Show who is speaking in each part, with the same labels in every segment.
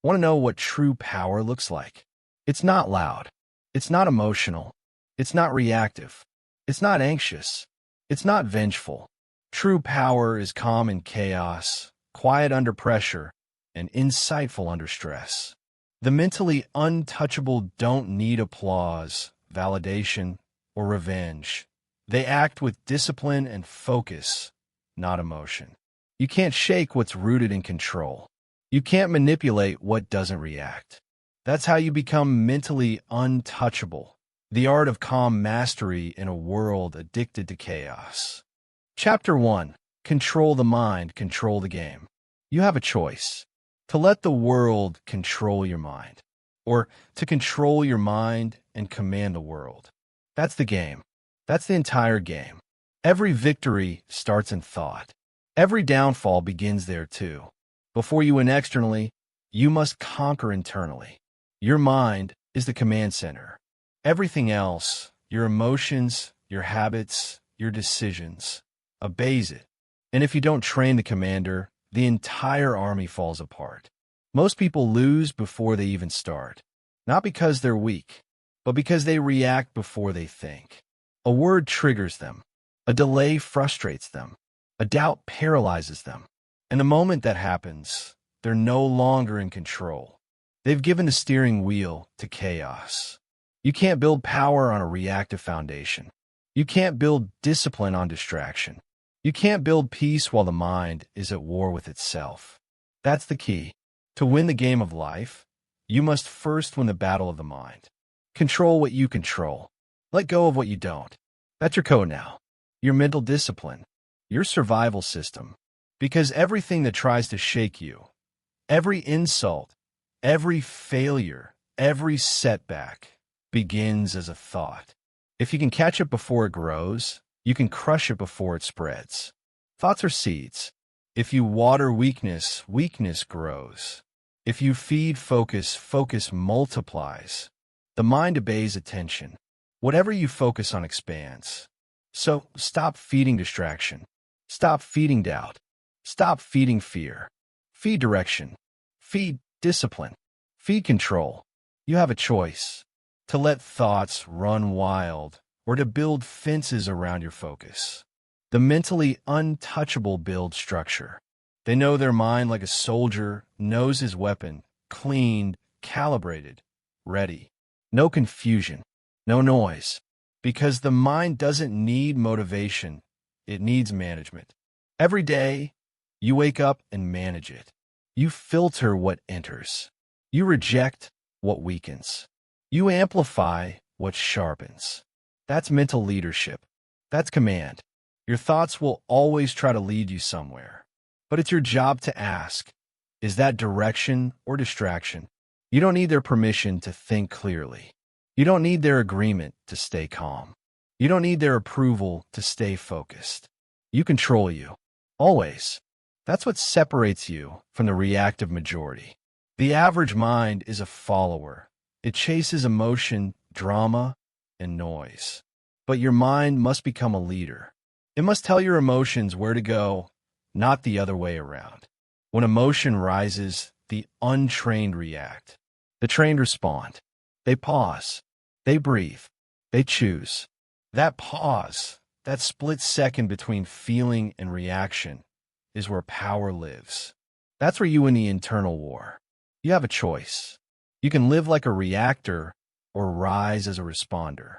Speaker 1: Want to know what true power looks like? It's not loud. It's not emotional. It's not reactive. It's not anxious. It's not vengeful. True power is calm in chaos, quiet under pressure, and insightful under stress. The mentally untouchable don't need applause, validation, or revenge. They act with discipline and focus, not emotion. You can't shake what's rooted in control. You can't manipulate what doesn't react. That's how you become mentally untouchable, the art of calm mastery in a world addicted to chaos. Chapter 1. Control the mind, control the game. You have a choice: to let the world control your mind, or to control your mind and command the world. That's the game. That's the entire game. Every victory starts in thought. Every downfall begins there too. Before you win externally, you must conquer internally. Your mind is the command center. Everything else, your emotions, your habits, your decisions, obeys it. And if you don't train the commander, the entire army falls apart. Most people lose before they even start. Not because they're weak, but because they react before they think. A word triggers them. A delay frustrates them. A doubt paralyzes them. And the moment that happens, they're no longer in control. They've given the steering wheel to chaos. You can't build power on a reactive foundation. You can't build discipline on distraction. You can't build peace while the mind is at war with itself. That's the key. To win the game of life, you must first win the battle of the mind. Control what you control. Let go of what you don't. That's your code now. Your mental discipline. Your survival system. Because everything that tries to shake you, every insult, every failure, every setback, begins as a thought. If you can catch it before it grows, you can crush it before it spreads. Thoughts are seeds. If you water weakness, weakness grows. If you feed focus, focus multiplies. The mind obeys attention. Whatever you focus on expands. So stop feeding distraction. Stop feeding doubt. Stop feeding fear. Feed direction. Feed discipline. Feed control. You have a choice: to let thoughts run wild or to build fences around your focus. The mentally untouchable build structure. They know their mind like a soldier knows his weapon, cleaned, calibrated, ready. No confusion, no noise, because the mind doesn't need motivation, it needs management. Every day, you wake up and manage it. You filter what enters. You reject what weakens. You amplify what sharpens. That's mental leadership. That's command. Your thoughts will always try to lead you somewhere. But it's your job to ask, is that direction or distraction? You don't need their permission to think clearly. You don't need their agreement to stay calm. You don't need their approval to stay focused. You control you. Always. That's what separates you from the reactive majority. The average mind is a follower. It chases emotion, drama, and noise. But your mind must become a leader. It must tell your emotions where to go, not the other way around. When emotion rises, the untrained react. The trained respond. They pause. They breathe. They choose. That pause, that split second between feeling and reaction, is where power lives. That's where you win the internal war. You have a choice. You can live like a reactor or rise as a responder.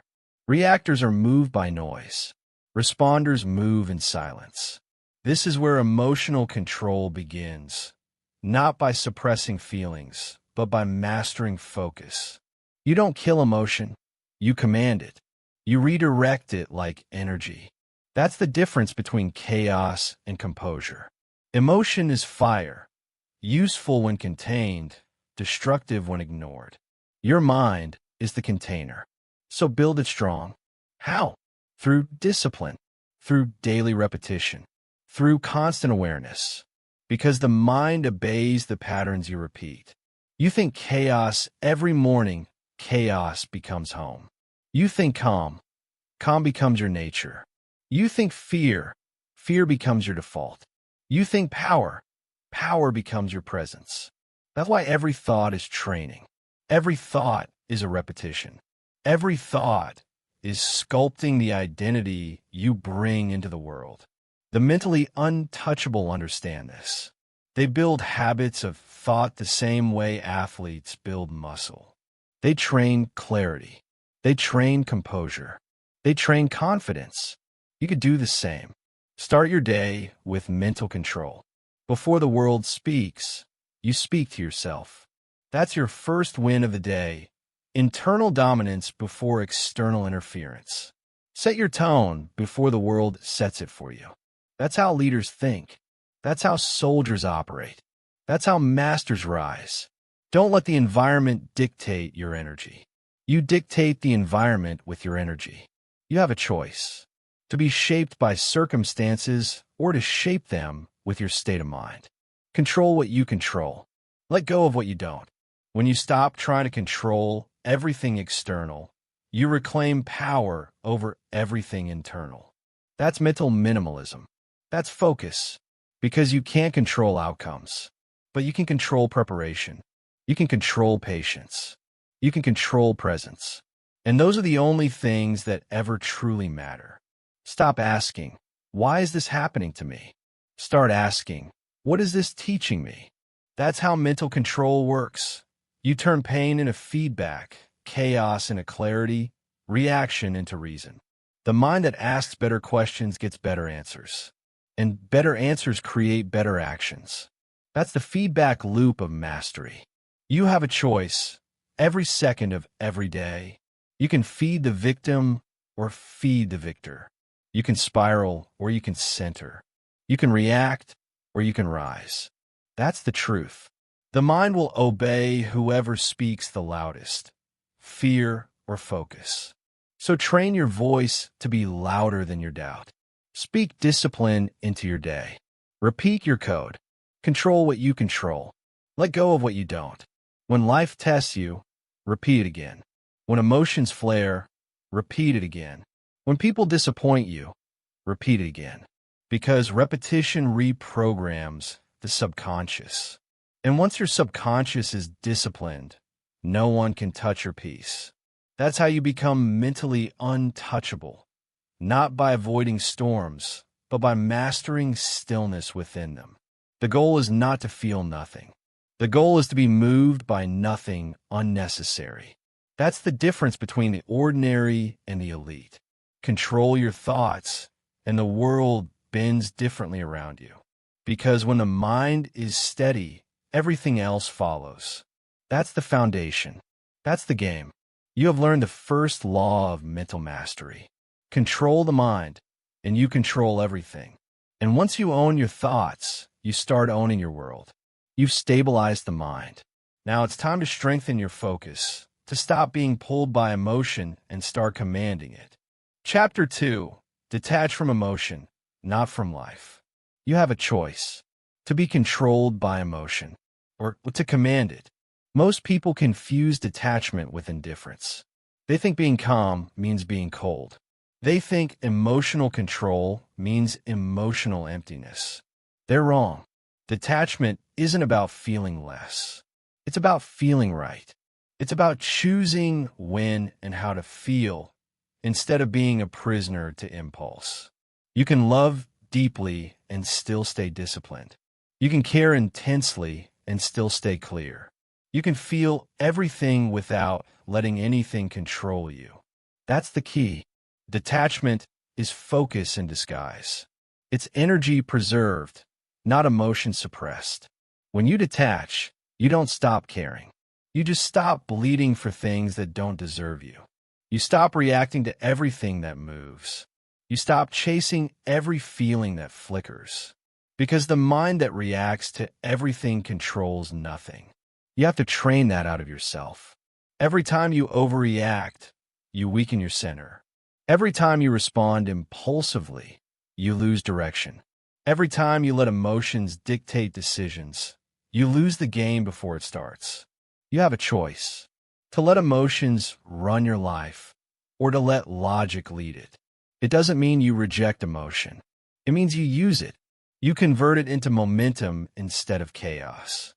Speaker 1: Reactors are moved by noise. Responders move in silence. This is where emotional control begins, not by suppressing feelings, but by mastering focus. You don't kill emotion, you command it. You redirect it like energy. That's the difference between chaos and composure. Emotion is fire, useful when contained, destructive when ignored. Your mind is the container, so build it strong. How? Through discipline, through daily repetition, through constant awareness, because the mind obeys the patterns you repeat. You think chaos every morning, chaos becomes home. You think calm, calm becomes your nature. You think fear, fear becomes your default. You think power, power becomes your presence. That's why every thought is training. Every thought is a repetition. Every thought is sculpting the identity you bring into the world. The mentally untouchable understand this. They build habits of thought the same way athletes build muscle. They train clarity. They train composure. They train confidence. You could do the same. Start your day with mental control. Before the world speaks, you speak to yourself. That's your first win of the day. Internal dominance before external interference. Set your tone before the world sets it for you. That's how leaders think. That's how soldiers operate. That's how masters rise. Don't let the environment dictate your energy. You dictate the environment with your energy. You have a choice: to be shaped by circumstances or to shape them with your state of mind. Control what you control. Let go of what you don't. When you stop trying to control everything external, you reclaim power over everything internal. That's mental minimalism. That's focus. Because you can't control outcomes, but you can control preparation. You can control patience. You can control presence. And those are the only things that ever truly matter. Stop asking, why is this happening to me? Start asking, what is this teaching me? That's how mental control works. You turn pain into feedback, chaos into clarity, reaction into reason. The mind that asks better questions gets better answers. And better answers create better actions. That's the feedback loop of mastery. You have a choice every second of every day. You can feed the victim or feed the victor. You can spiral or you can center. You can react or you can rise. That's the truth. The mind will obey whoever speaks the loudest, fear or focus. So train your voice to be louder than your doubt. Speak discipline into your day. Repeat your code. Control what you control. Let go of what you don't. When life tests you, repeat it again. When emotions flare, repeat it again. When people disappoint you, repeat it again. Because repetition reprograms the subconscious. And once your subconscious is disciplined, no one can touch your peace. That's how you become mentally untouchable. Not by avoiding storms, but by mastering stillness within them. The goal is not to feel nothing. The goal is to be moved by nothing unnecessary. That's the difference between the ordinary and the elite. Control your thoughts, and the world bends differently around you. Because when the mind is steady, everything else follows. That's the foundation. That's the game. You have learned the first law of mental mastery. Control the mind, and you control everything. And once you own your thoughts, you start owning your world. You've stabilized the mind. Now it's time to strengthen your focus, to stop being pulled by emotion and start commanding it. Chapter 2. Detach from emotion, not from life. You have a choice: to be controlled by emotion, or to command it. Most people confuse detachment with indifference. They think being calm means being cold. They think emotional control means emotional emptiness. They're wrong. Detachment isn't about feeling less. It's about feeling right. It's about choosing when and how to feel instead of being a prisoner to impulse. You can love deeply and still stay disciplined. You can care intensely and still stay clear. You can feel everything without letting anything control you. That's the key. Detachment is focus in disguise. It's energy preserved, not emotion suppressed. When you detach, you don't stop caring. You just stop bleeding for things that don't deserve you. You stop reacting to everything that moves. You stop chasing every feeling that flickers. Because the mind that reacts to everything controls nothing. You have to train that out of yourself. Every time you overreact, you weaken your center. Every time you respond impulsively, you lose direction. Every time you let emotions dictate decisions, you lose the game before it starts. You have a choice: to let emotions run your life or to let logic lead it. It doesn't mean you reject emotion. It means you use it. You convert it into momentum instead of chaos.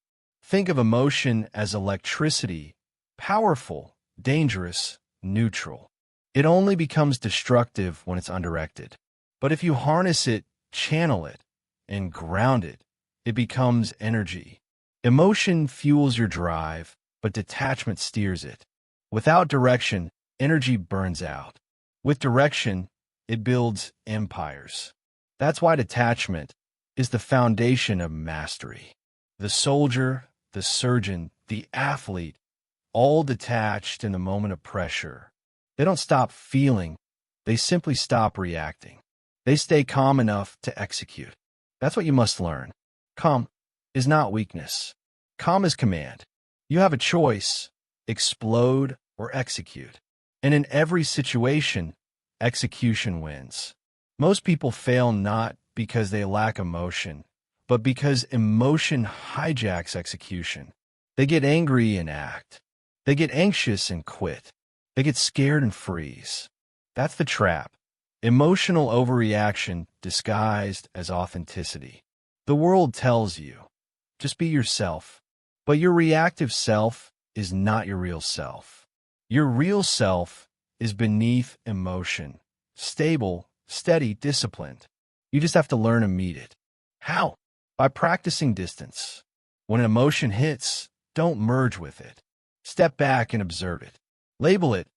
Speaker 1: Think of emotion as electricity, powerful, dangerous, neutral. It only becomes destructive when it's undirected. But if you harness it, channel it, and ground it, it becomes energy. Emotion fuels your drive, but detachment steers it. Without direction, energy burns out. With direction, it builds empires. That's why detachment is the foundation of mastery. The soldier, the surgeon, the athlete, all detached in the moment of pressure. They don't stop feeling, they simply stop reacting. They stay calm enough to execute. That's what you must learn. Calm is not weakness. Calm is command. You have a choice, explode or execute. And in every situation, execution wins. Most people fail not because they lack emotion, but because emotion hijacks execution. They get angry and act. They get anxious and quit. They get scared and freeze. That's the trap. Emotional overreaction disguised as authenticity. The world tells you, just be yourself. But your reactive self is not your real self. Your real self is beneath emotion, stable, steady, disciplined. You just have to learn to meet it. How? By practicing distance. When an emotion hits, don't merge with it. Step back and observe it. Label it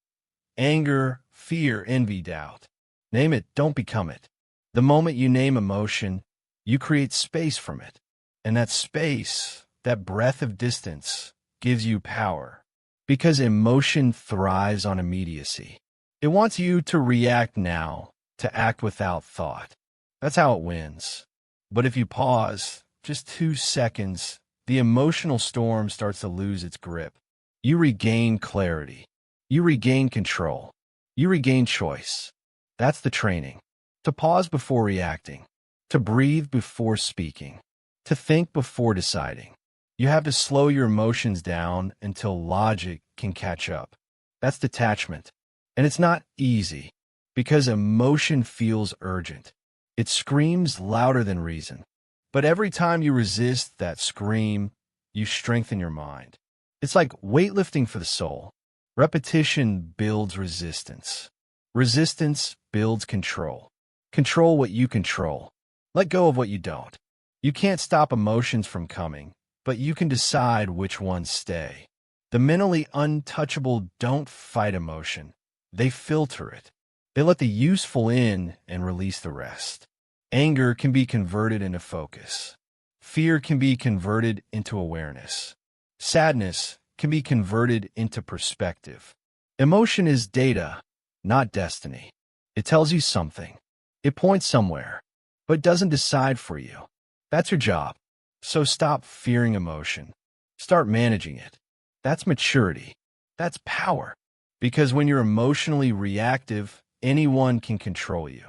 Speaker 1: anger, fear, envy, doubt. Name it, don't become it. The moment you name emotion, you create space from it. And that space, that breath of distance, gives you power. Because emotion thrives on immediacy. It wants you to react now, to act without thought. That's how it wins. But if you pause, just 2 seconds, the emotional storm starts to lose its grip. You regain clarity. You regain control. You regain choice. That's the training. To pause before reacting. To breathe before speaking. To think before deciding. You have to slow your emotions down until logic can catch up. That's detachment. And it's not easy, because emotion feels urgent. It screams louder than reason. But every time you resist that scream, you strengthen your mind. It's like weightlifting for the soul. Repetition builds resistance. Resistance builds control. Control what you control. Let go of what you don't. You can't stop emotions from coming, but you can decide which ones stay. The mentally untouchable don't fight emotion. They filter it. They let the useful in and release the rest. Anger can be converted into focus. Fear can be converted into awareness. Sadness can be converted into perspective. Emotion is data, not destiny. It tells you something. It points somewhere, but doesn't decide for you. That's your job. So stop fearing emotion. Start managing it. That's maturity. That's power. Because when you're emotionally reactive, anyone can control you.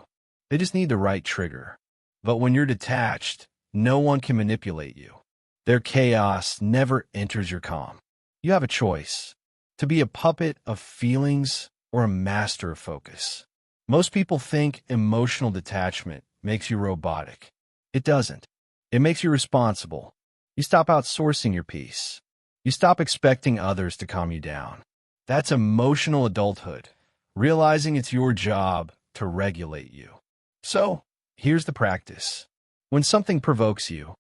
Speaker 1: They just need the right trigger. But when you're detached, no one can manipulate you. Their chaos never enters your calm. You have a choice: to be a puppet of feelings or a master of focus. Most people think emotional detachment makes you robotic. It doesn't. It makes you responsible. You stop outsourcing your peace. You stop expecting others to calm you down. That's emotional adulthood, realizing it's your job to regulate you. So, here's the practice. When something provokes you,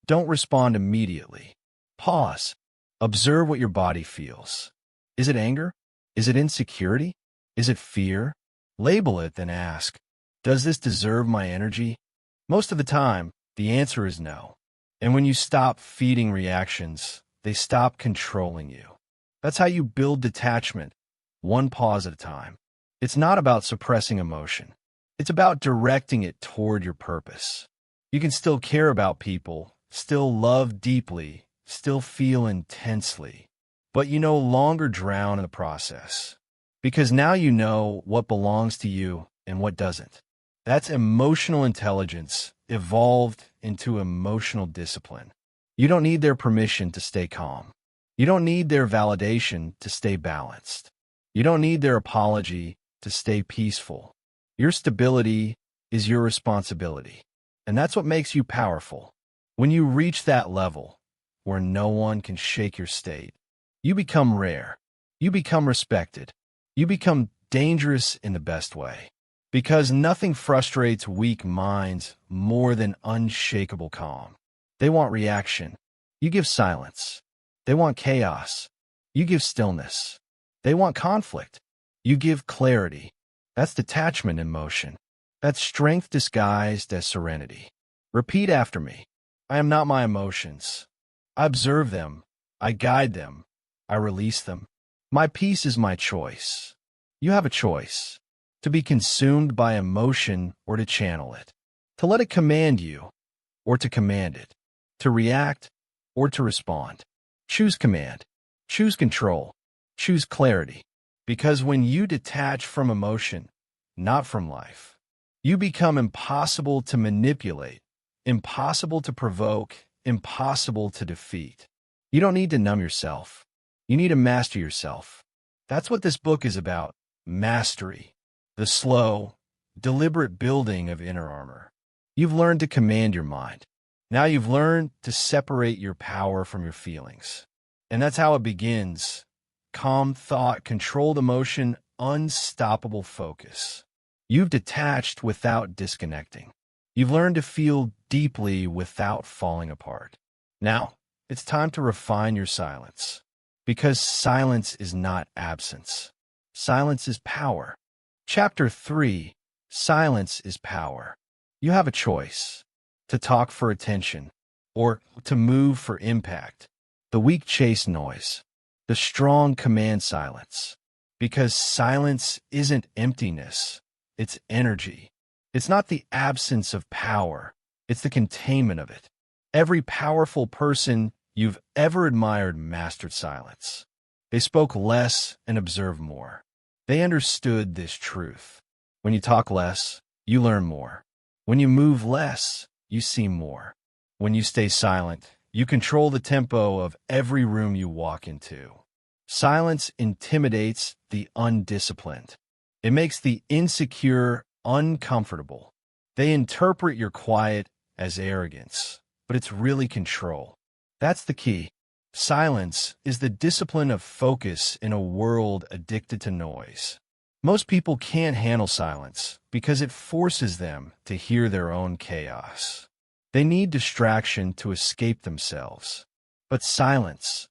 Speaker 1: don't respond immediately. Pause. Observe what your body feels. Is it anger? Is it insecurity? Is it fear? Label it, then ask, does this deserve my energy? Most of the time, the answer is no. And when you stop feeding reactions, they stop controlling you. That's how you build detachment, one pause at a time. It's not about suppressing emotion. It's about directing it toward your purpose. You can still care about people, still love deeply, still feel intensely, but you no longer drown in the process. Because now you know what belongs to you and what doesn't. That's emotional intelligence evolved into emotional discipline. You don't need their permission to stay calm. You don't need their validation to stay balanced. You don't need their apology to stay peaceful. Your stability is your responsibility. And that's what makes you powerful. When you reach that level, where no one can shake your state. You become rare. You become respected. You become dangerous in the best way. Because nothing frustrates weak minds more than unshakable calm. They want reaction. You give silence. They want chaos. You give stillness. They want conflict. You give clarity. That's detachment in motion. That's strength disguised as serenity. Repeat after me. I am not my emotions. I observe them. I guide them. I release them. My peace is my choice. You have a choice. To be consumed by emotion or to channel it. To let it command you or to command it. To react or to respond. Choose command. Choose control. Choose clarity. Because when you detach from emotion, not from life, you become impossible to manipulate, impossible to provoke, impossible to defeat. You don't need to numb yourself. You need to master yourself. That's what this book is about. Mastery. The slow, deliberate building of inner armor. You've learned to command your mind. Now you've learned to separate your power from your feelings. And that's how it begins. Calm thought, controlled emotion, unstoppable focus. You've detached without disconnecting. You've learned to feel deeply without falling apart. Now, it's time to refine your silence. Because silence is not absence. Silence is power. Chapter 3, Silence is Power. You have a choice. To talk for attention, or to move for impact. The weak chase noise. The strong command silence. Because silence isn't emptiness. It's energy. It's not the absence of power. It's the containment of it. Every powerful person you've ever admired mastered silence. They spoke less and observed more. They understood this truth. When you talk less, you learn more. When you move less, you see more. When you stay silent, you control the tempo of every room you walk into. Silence intimidates the undisciplined. It makes the insecure uncomfortable. They interpret your quiet as arrogance, but it's really control. That's the key. Silence is the discipline of focus in a world addicted to noise. Most people can't handle silence because it forces them to hear their own chaos. They need distraction to escape themselves. But silence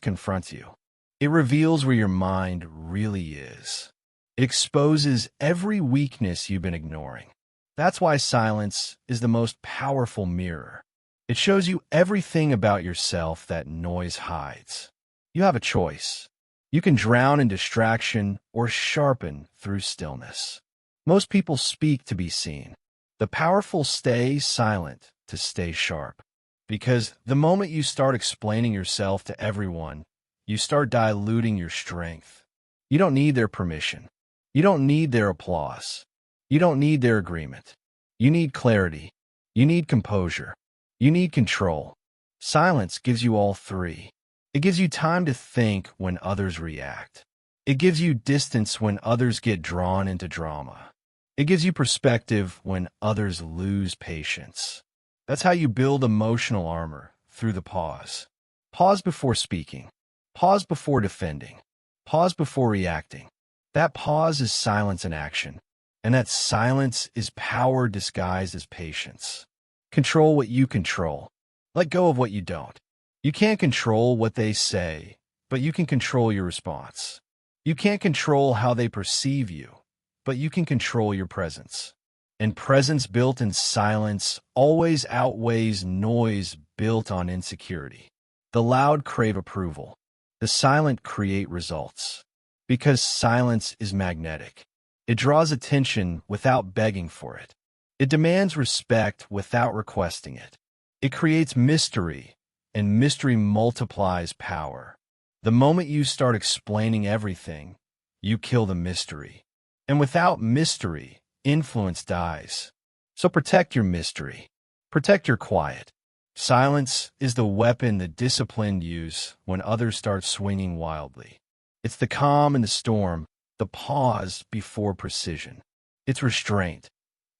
Speaker 1: confronts you. It reveals where your mind really is. It exposes every weakness you've been ignoring. That's why silence is the most powerful mirror. It shows you everything about yourself that noise hides. You have a choice. You can drown in distraction or sharpen through stillness. Most people speak to be seen. The powerful stay silent to stay sharp. Because the moment you start explaining yourself to everyone, you start diluting your strength. You don't need their permission. You don't need their applause. You don't need their agreement. You need clarity. You need composure. You need control. Silence gives you all three. It gives you time to think when others react. It gives you distance when others get drawn into drama. It gives you perspective when others lose patience. That's how you build emotional armor, through the pause. Pause before speaking. Pause before defending. Pause before reacting. That pause is silence in action. And that silence is power disguised as patience. Control what you control. Let go of what you don't. You can't control what they say, but you can control your response. You can't control how they perceive you, but you can control your presence. And presence built in silence always outweighs noise built on insecurity. The loud crave approval. The silent create results. Because silence is magnetic. It draws attention without begging for it. It demands respect without requesting it. It creates mystery, and mystery multiplies power. The moment you start explaining everything, you kill the mystery. And without mystery, influence dies. So protect your mystery. Protect your quiet. Silence is the weapon the disciplined use when others start swinging wildly. It's the calm in the storm, the pause before precision. It's restraint.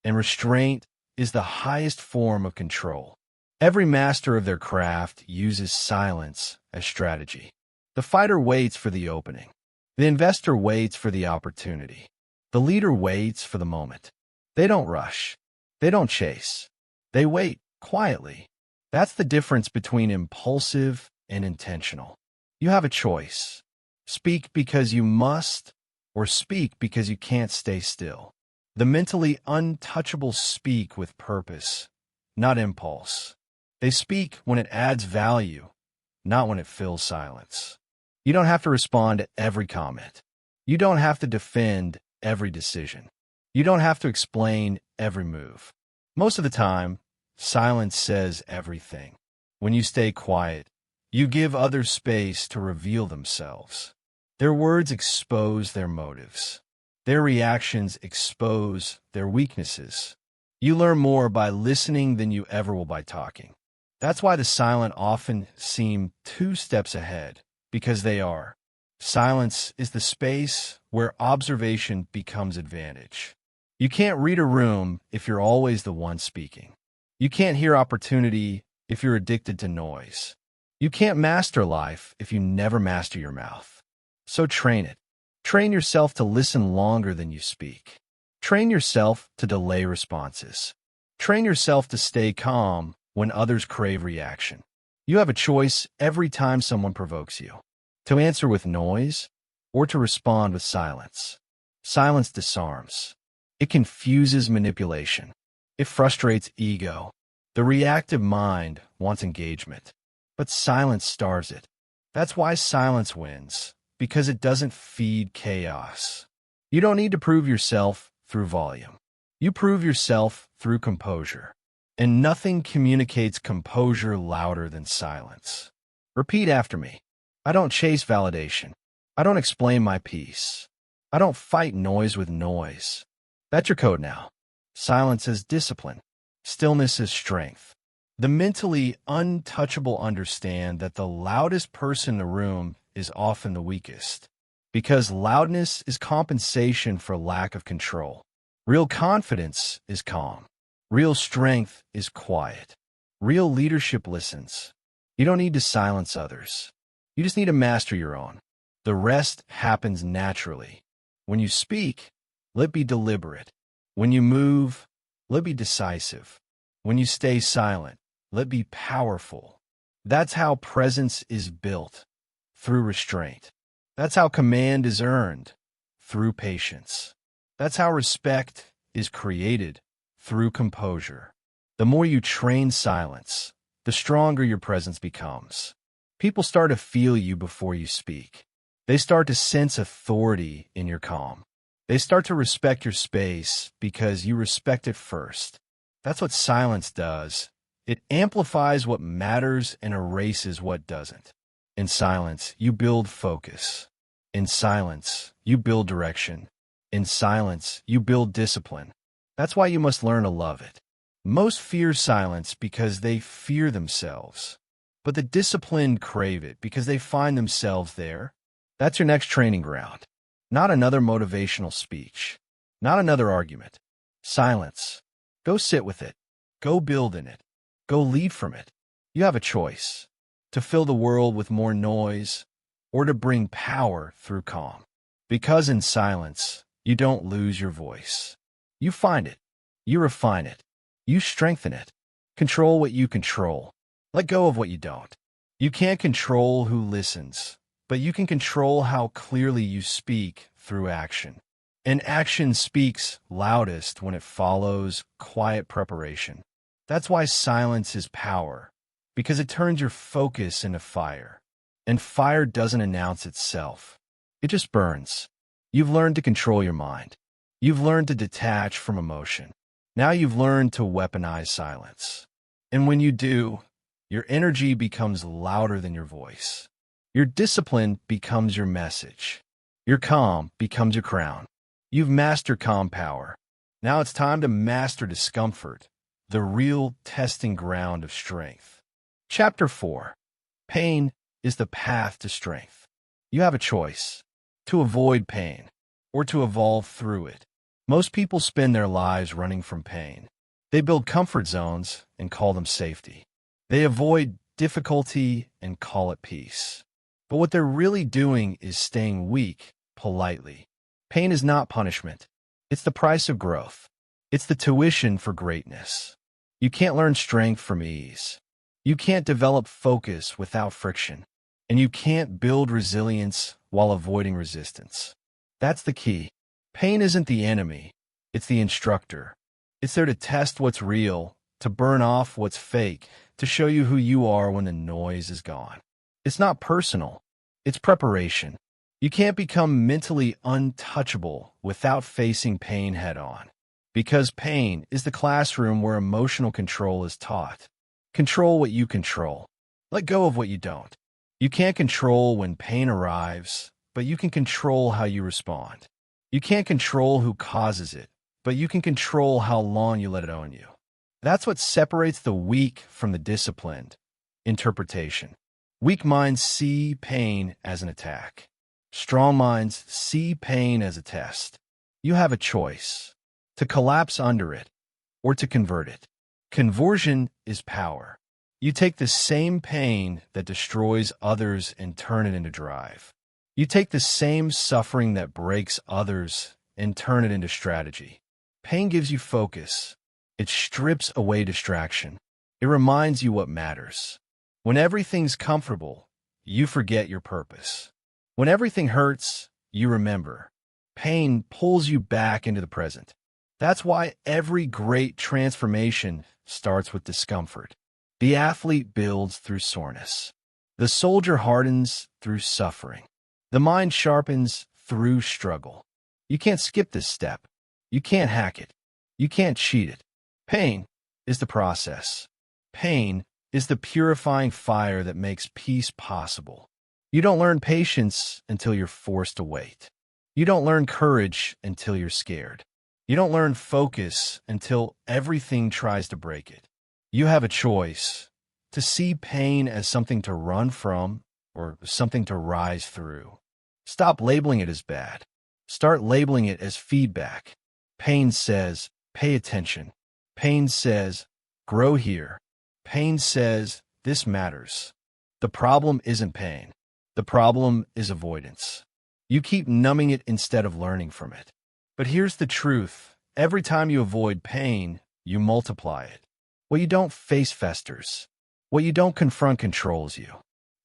Speaker 1: And restraint is the highest form of control. Every master of their craft uses silence as strategy. The fighter waits for the opening. The investor waits for the opportunity. The leader waits for the moment. They don't rush. They don't chase. They wait quietly. That's the difference between impulsive and intentional. You have a choice. Speak because you must, or speak because you can't stay still. The mentally untouchable speak with purpose, not impulse. They speak when it adds value, not when it fills silence. You don't have to respond to every comment. You don't have to defend every decision. You don't have to explain every move. Most of the time, silence says everything. When you stay quiet, you give others space to reveal themselves. Their words expose their motives. Their reactions expose their weaknesses. You learn more by listening than you ever will by talking. That's why the silent often seem 2 steps ahead, because they are. Silence is the space where observation becomes advantage. You can't read a room if you're always the one speaking. You can't hear opportunity if you're addicted to noise. You can't master life if you never master your mouth. So train it. Train yourself to listen longer than you speak. Train yourself to delay responses. Train yourself to stay calm when others crave reaction. You have a choice every time someone provokes you, to answer with noise or to respond with silence. Silence disarms. It confuses manipulation. It frustrates ego. The reactive mind wants engagement, but silence starves it. That's why silence wins, because it doesn't feed chaos. You don't need to prove yourself through volume. You prove yourself through composure. And nothing communicates composure louder than silence. Repeat after me. I don't chase validation. I don't explain my piece. I don't fight noise with noise. That's your code now. Silence is discipline. Stillness is strength. The mentally untouchable understand that the loudest person in the room is often the weakest, because loudness is compensation for lack of control. Real confidence is calm. Real strength is quiet. Real leadership listens. You don't need to silence others. You just need to master your own. The rest happens naturally. When you speak, let be deliberate. When you move, let be decisive. When you stay silent, let be powerful. That's how presence is built, through restraint. That's how command is earned, through patience. That's how respect is created, through composure. The more you train silence, the stronger your presence becomes. People start to feel you before you speak. They start to sense authority in your calm. They start to respect your space because you respect it first. That's what silence does. It amplifies what matters and erases what doesn't. In silence, you build focus. In silence, you build direction. In silence, you build discipline. That's why you must learn to love it. Most fear silence because they fear themselves. But the disciplined crave it because they find themselves there. That's your next training ground. Not another motivational speech. Not another argument. Silence. Go sit with it. Go build in it. Go lead from it. You have a choice. To fill the world with more noise or to bring power through calm. Because in silence, you don't lose your voice. You find it. You refine it. You strengthen it. Control what you control. Let go of what you don't. You can't control who listens, but you can control how clearly you speak through action. And action speaks loudest when it follows quiet preparation. That's why silence is power, because it turns your focus into fire. And fire doesn't announce itself. It just burns. You've learned to control your mind. You've learned to detach from emotion. Now you've learned to weaponize silence. And when you do, your energy becomes louder than your voice. Your discipline becomes your message. Your calm becomes your crown. You've mastered calm power. Now it's time to master discomfort, the real testing ground of strength. Chapter 4. Pain is the path to strength. You have a choice, to avoid pain or to evolve through it. Most people spend their lives running from pain. They build comfort zones and call them safety. They avoid difficulty and call it peace. But what they're really doing is staying weak politely. Pain is not punishment. It's the price of growth. It's the tuition for greatness. You can't learn strength from ease. You can't develop focus without friction. And you can't build resilience while avoiding resistance. That's the key. Pain isn't the enemy. It's the instructor. It's there to test what's real, to burn off what's fake, to show you who you are when the noise is gone. It's not personal. It's preparation. You can't become mentally untouchable without facing pain head-on. Because pain is the classroom where emotional control is taught. Control what you control. Let go of what you don't. You can't control when pain arrives, but you can control how you respond. You can't control who causes it, but you can control how long you let it own you. That's what separates the weak from the disciplined. Interpretation. Weak minds see pain as an attack. Strong minds see pain as a test. You have a choice: to collapse under it or to convert it. Conversion is power. You take the same pain that destroys others and turn it into drive. You take the same suffering that breaks others and turn it into strategy. Pain gives you focus. It strips away distraction. It reminds you what matters. When everything's comfortable, you forget your purpose. When everything hurts, you remember. Pain pulls you back into the present. That's why every great transformation starts with discomfort. The athlete builds through soreness. The soldier hardens through suffering. The mind sharpens through struggle. You can't skip this step. You can't hack it. You can't cheat it. Pain is the process. Pain is the purifying fire that makes peace possible. You don't learn patience until you're forced to wait. You don't learn courage until you're scared. You don't learn focus until everything tries to break it. You have a choice: to see pain as something to run from or something to rise through. Stop labeling it as bad. Start labeling it as feedback. Pain says, pay attention. Pain says, grow here. Pain says, this matters. The problem isn't pain. The problem is avoidance. You keep numbing it instead of learning from it. But here's the truth. Every time you avoid pain, you multiply it. What you don't face festers. What you don't confront controls you.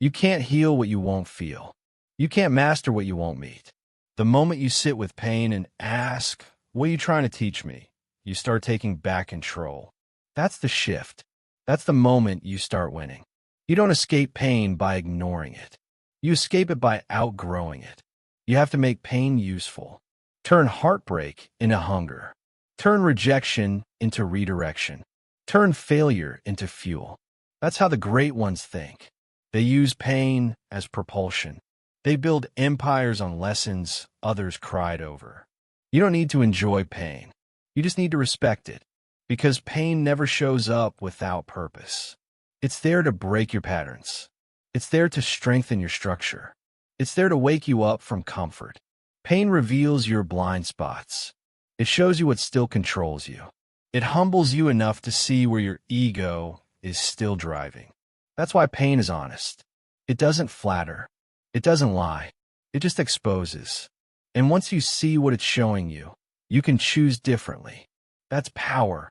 Speaker 1: You can't heal what you won't feel. You can't master what you won't meet. The moment you sit with pain and ask, what are you trying to teach me? You start taking back control. That's the shift. That's the moment you start winning. You don't escape pain by ignoring it. You escape it by outgrowing it. You have to make pain useful. Turn heartbreak into hunger. Turn rejection into redirection. Turn failure into fuel. That's how the great ones think. They use pain as propulsion. They build empires on lessons others cried over. You don't need to enjoy pain. You just need to respect it. Because pain never shows up without purpose. It's there to break your patterns. It's there to strengthen your structure. It's there to wake you up from comfort. Pain reveals your blind spots. It shows you what still controls you. It humbles you enough to see where your ego is still driving. That's why pain is honest. It doesn't flatter. It doesn't lie. It just exposes. And once you see what it's showing you, you can choose differently. That's power.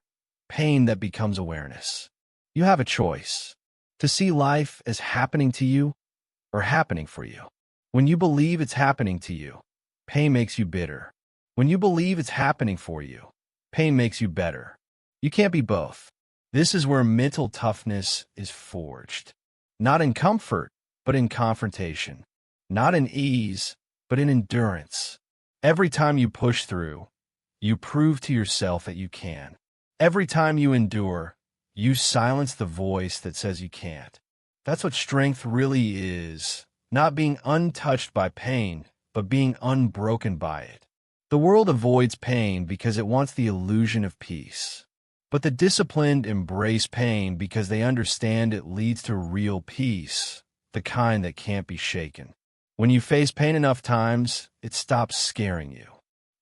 Speaker 1: Pain that becomes awareness. You have a choice: to see life as happening to you or happening for you. When you believe it's happening to you, pain makes you bitter. When you believe it's happening for you, pain makes you better. You can't be both. This is where mental toughness is forged. Not in comfort, but in confrontation. Not in ease, but in endurance. Every time you push through, you prove to yourself that you can. Every time you endure, you silence the voice that says you can't. That's what strength really is. Not being untouched by pain, but being unbroken by it. The world avoids pain because it wants the illusion of peace. But the disciplined embrace pain because they understand it leads to real peace, the kind that can't be shaken. When you face pain enough times, it stops scaring you.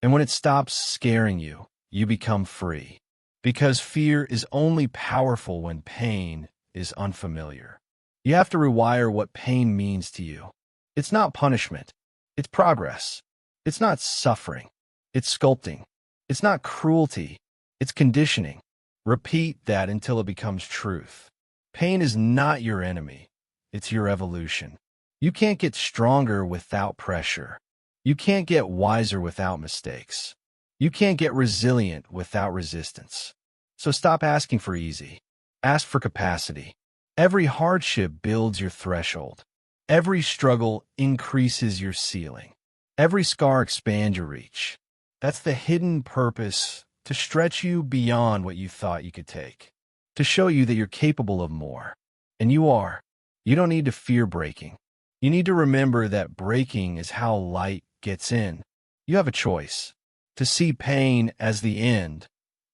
Speaker 1: And when it stops scaring you, you become free. Because fear is only powerful when pain is unfamiliar. You have to rewire what pain means to you. It's not punishment. It's progress. It's not suffering. It's sculpting. It's not cruelty. It's conditioning. Repeat that until it becomes truth. Pain is not your enemy. It's your evolution. You can't get stronger without pressure. You can't get wiser without mistakes. You can't get resilient without resistance. So stop asking for easy. Ask for capacity. Every hardship builds your threshold. Every struggle increases your ceiling. Every scar expands your reach. That's the hidden purpose, to stretch you beyond what you thought you could take, to show you that you're capable of more. And you are. You don't need to fear breaking. You need to remember that breaking is how light gets in. You have a choice: to see pain as the end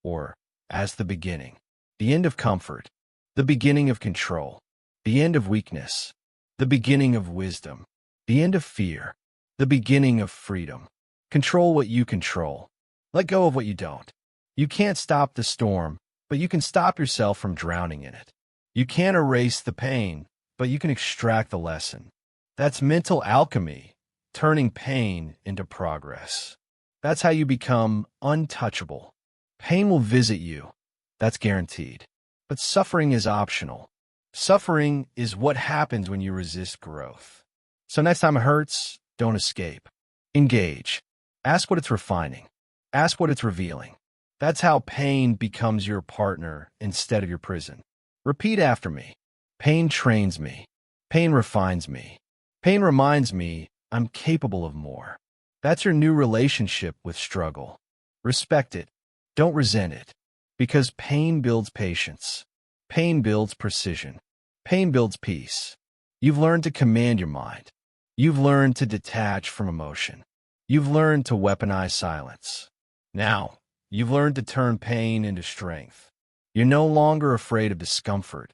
Speaker 1: or as the beginning. The end of comfort, the beginning of control, the end of weakness, the beginning of wisdom, the end of fear, the beginning of freedom. Control what you control. Let go of what you don't. You can't stop the storm, but you can stop yourself from drowning in it. You can't erase the pain, but you can extract the lesson. That's mental alchemy, turning pain into progress. That's how you become untouchable. Pain will visit you. That's guaranteed. But suffering is optional. Suffering is what happens when you resist growth. So next time it hurts, don't escape. Engage. Ask what it's refining. Ask what it's revealing. That's how pain becomes your partner instead of your prison. Repeat after me. Pain trains me. Pain refines me. Pain reminds me I'm capable of more. That's your new relationship with struggle. Respect it. Don't resent it. Because pain builds patience. Pain builds precision. Pain builds peace. You've learned to command your mind. You've learned to detach from emotion. You've learned to weaponize silence. Now, you've learned to turn pain into strength. You're no longer afraid of discomfort.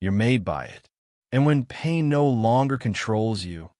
Speaker 1: You're made by it. And when pain no longer controls you,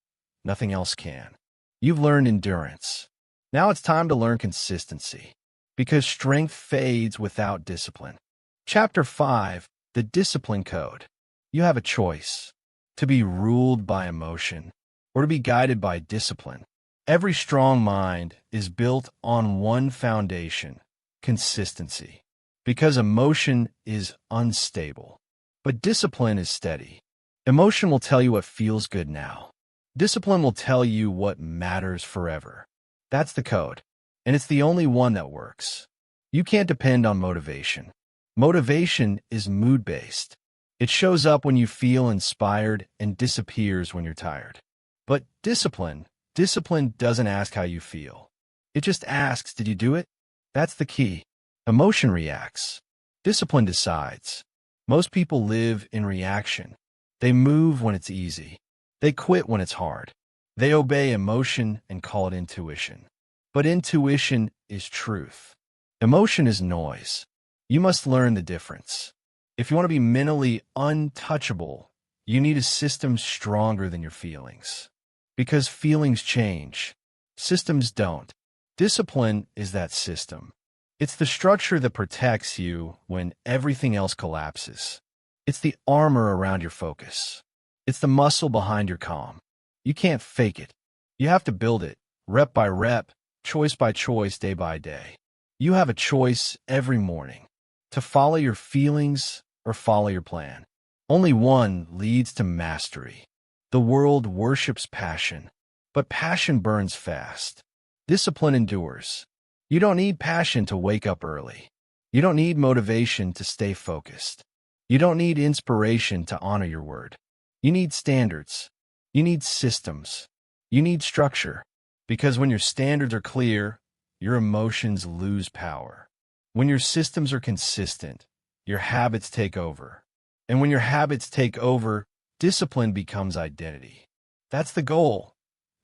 Speaker 1: nothing else can. You've learned endurance. Now it's time to learn consistency. Because strength fades without discipline. Chapter 5, The Discipline Code. You have a choice: to be ruled by emotion or to be guided by discipline. Every strong mind is built on one foundation: consistency. Because emotion is unstable, but discipline is steady. Emotion will tell you what feels good now. Discipline will tell you what matters forever. That's the code, and it's the only one that works. You can't depend on motivation. Motivation is mood-based. It shows up when you feel inspired and disappears when you're tired. But discipline doesn't ask how you feel. It just asks, did you do it? That's the key. Emotion reacts. Discipline decides. Most people live in reaction. They move when it's easy. They quit when it's hard. They obey emotion and call it intuition. But intuition is truth. Emotion is noise. You must learn the difference. If you want to be mentally untouchable, you need a system stronger than your feelings. Because feelings change. Systems don't. Discipline is that system. It's the structure that protects you when everything else collapses. It's the armor around your focus. It's the muscle behind your calm. You can't fake it. You have to build it, rep by rep, choice by choice, day by day. You have a choice every morning to follow your feelings or follow your plan. Only one leads to mastery. The world worships passion, but passion burns fast. Discipline endures. You don't need passion to wake up early. You don't need motivation to stay focused. You don't need inspiration to honor your word. You need standards. You need systems. You need structure. Because when your standards are clear, your emotions lose power. When your systems are consistent, your habits take over. And when your habits take over, discipline becomes identity. That's the goal.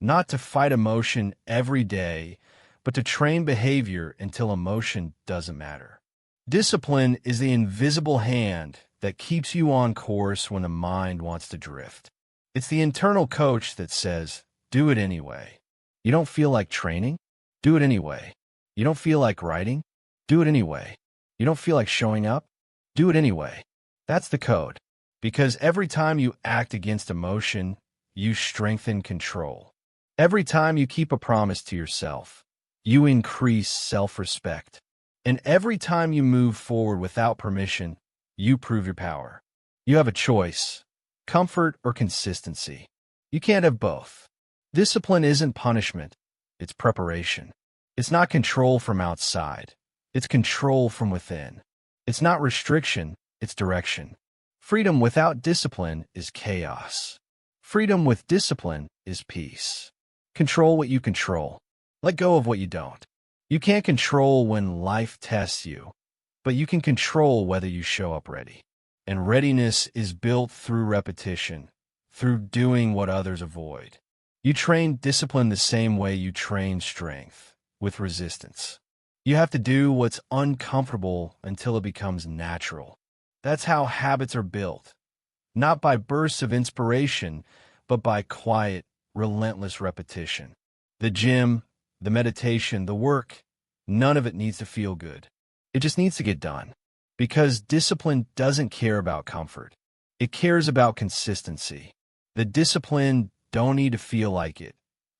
Speaker 1: Not to fight emotion every day, but to train behavior until emotion doesn't matter. Discipline is the invisible hand that keeps you on course when the mind wants to drift. It's the internal coach that says, do it anyway. You don't feel like training? Do it anyway. You don't feel like writing? Do it anyway. You don't feel like showing up? Do it anyway. That's the code. Because every time you act against emotion, you strengthen control. Every time you keep a promise to yourself, you increase self-respect. And every time you move forward without permission, you prove your power. You have a choice: comfort or consistency. You can't have both. Discipline isn't punishment, it's preparation. It's not control from outside, it's control from within. It's not restriction, it's direction. Freedom without discipline is chaos. Freedom with discipline is peace. Control what you control. Let go of what you don't. You can't control when life tests you, but you can control whether you show up ready. And readiness is built through repetition, through doing what others avoid. You train discipline the same way you train strength, with resistance. You have to do what's uncomfortable until it becomes natural. That's how habits are built, not by bursts of inspiration, but by quiet, relentless repetition. The gym, the meditation, the work, none of it needs to feel good. It just needs to get done. Because discipline doesn't care about comfort. It cares about consistency. The discipline don't need to feel like it.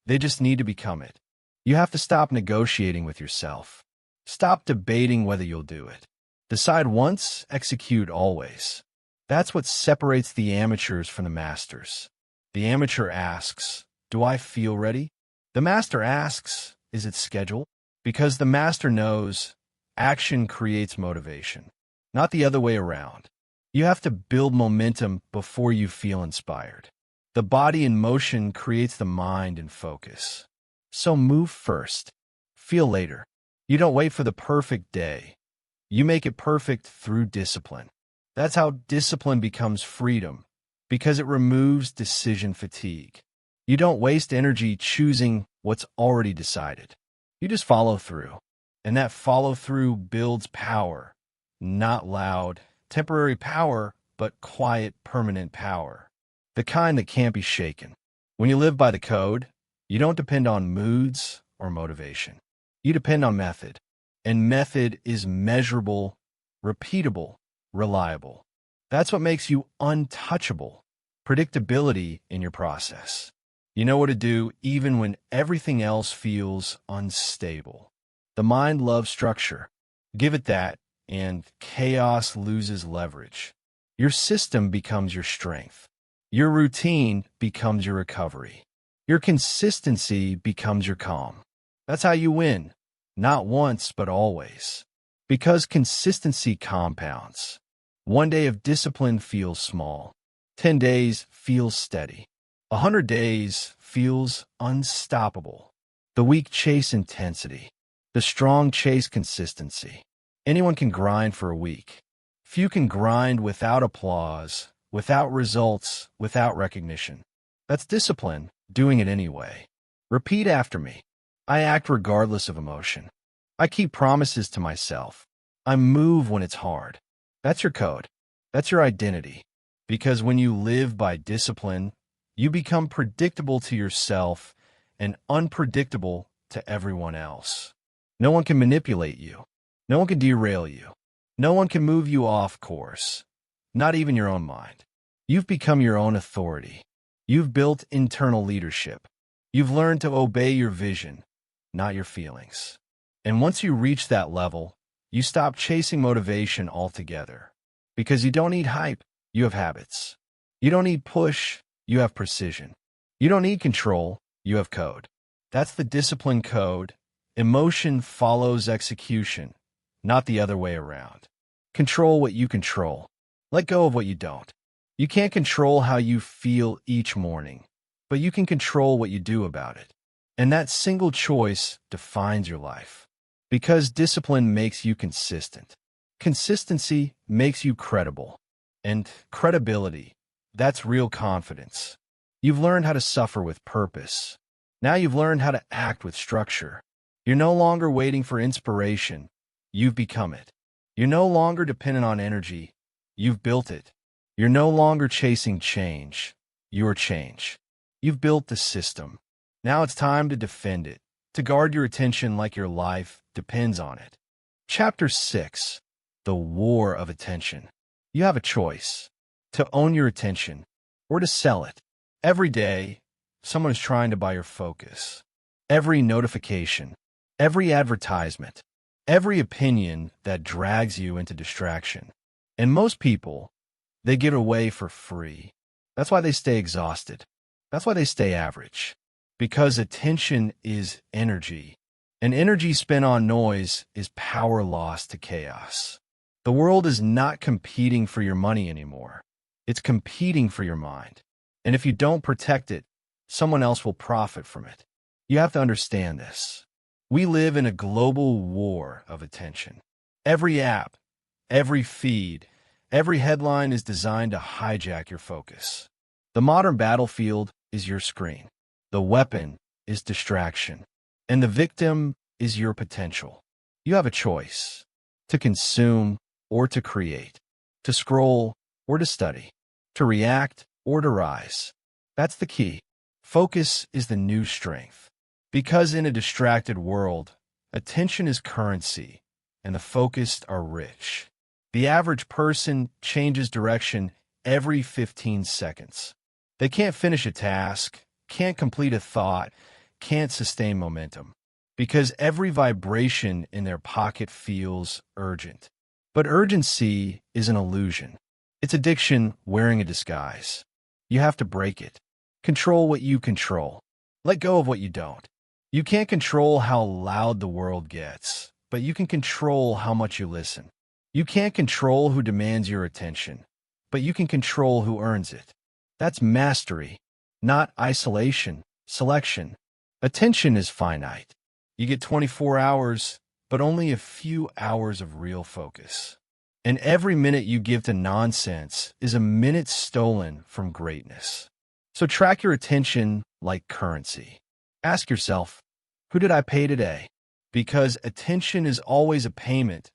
Speaker 1: They just need to become it. You have to stop negotiating with yourself. Stop debating whether you'll do it. Decide once, execute always. That's what separates the amateurs from the masters. The amateur asks, "Do I feel ready?" The master asks, "Is it scheduled?" Because the master knows action creates motivation, not the other way around. You have to build momentum before you feel inspired. The body in motion creates the mind in focus. So move first. Feel later. You don't wait for the perfect day. You make it perfect through discipline. That's how discipline becomes freedom, because it removes decision fatigue. You don't waste energy choosing what's already decided. You just follow through. And that follow-through builds power. Not loud, temporary power, but quiet, permanent power. The kind that can't be shaken. When you live by the code, you don't depend on moods or motivation. You depend on method. And method is measurable, repeatable, reliable. That's what makes you untouchable. Predictability in your process. You know what to do even when everything else feels unstable. The mind loves structure. Give it that, and chaos loses leverage. Your system becomes your strength. Your routine becomes your recovery. Your consistency becomes your calm. That's how you win, not once, but always. Because consistency compounds. 1 day of discipline feels small. 10 days feels steady. 100 days feels unstoppable. The weak chase intensity. The strong chase consistency. Anyone can grind for a week. Few can grind without applause, without results, without recognition. That's discipline, doing it anyway. Repeat after me. I act regardless of emotion. I keep promises to myself. I move when it's hard. That's your code. That's your identity. Because when you live by discipline, you become predictable to yourself and unpredictable to everyone else. No one can manipulate you. No one can derail you. No one can move you off course. Not even your own mind. You've become your own authority. You've built internal leadership. You've learned to obey your vision, not your feelings. And once you reach that level, you stop chasing motivation altogether. Because you don't need hype, you have habits. You don't need push, you have precision. You don't need control, you have code. That's the discipline code. Emotion follows execution, not the other way around. Control what you control. Let go of what you don't. You can't control how you feel each morning, but you can control what you do about it. And that single choice defines your life. Because discipline makes you consistent. Consistency makes you credible. And credibility, that's real confidence. You've learned how to suffer with purpose. Now you've learned how to act with structure. You're no longer waiting for inspiration. You've become it. You're no longer dependent on energy. You've built it. You're no longer chasing change. You're change. You've built the system. Now it's time to defend it, to guard your attention like your life depends on it. Chapter 6. The War of Attention. You have a choice. to own your attention, or to sell it. Every day, someone is trying to buy your focus. Every notification, every advertisement, every opinion that drags you into distraction. And most people, they give it away for free. That's why they stay exhausted. That's why they stay average. Because attention is energy. And energy spent on noise is power lost to chaos. The world is not competing for your money anymore. It's competing for your mind. And if you don't protect it, someone else will profit from it. You have to understand this. We live in a global war of attention. Every app, every feed, every headline is designed to hijack your focus. The modern battlefield is your screen. The weapon is distraction. And the victim is your potential. You have a choice to consume or to create, to scroll or to study, to react or to rise. That's the key. Focus is the new strength. Because in a distracted world, attention is currency, and the focused are rich. The average person changes direction every 15 seconds. They can't finish a task, can't complete a thought, can't sustain momentum, because every vibration in their pocket feels urgent. But urgency is an illusion. It's addiction wearing a disguise. You have to break it. Control what you control. Let go of what you don't. You can't control how loud the world gets, but you can control how much you listen. You can't control who demands your attention, but you can control who earns it. That's mastery, not isolation, selection. Attention is finite. You get 24 hours, but only a few hours of real focus. And every minute you give to nonsense is a minute stolen from greatness. So track your attention like currency. Ask yourself, who did I pay today? Because attention is always a payment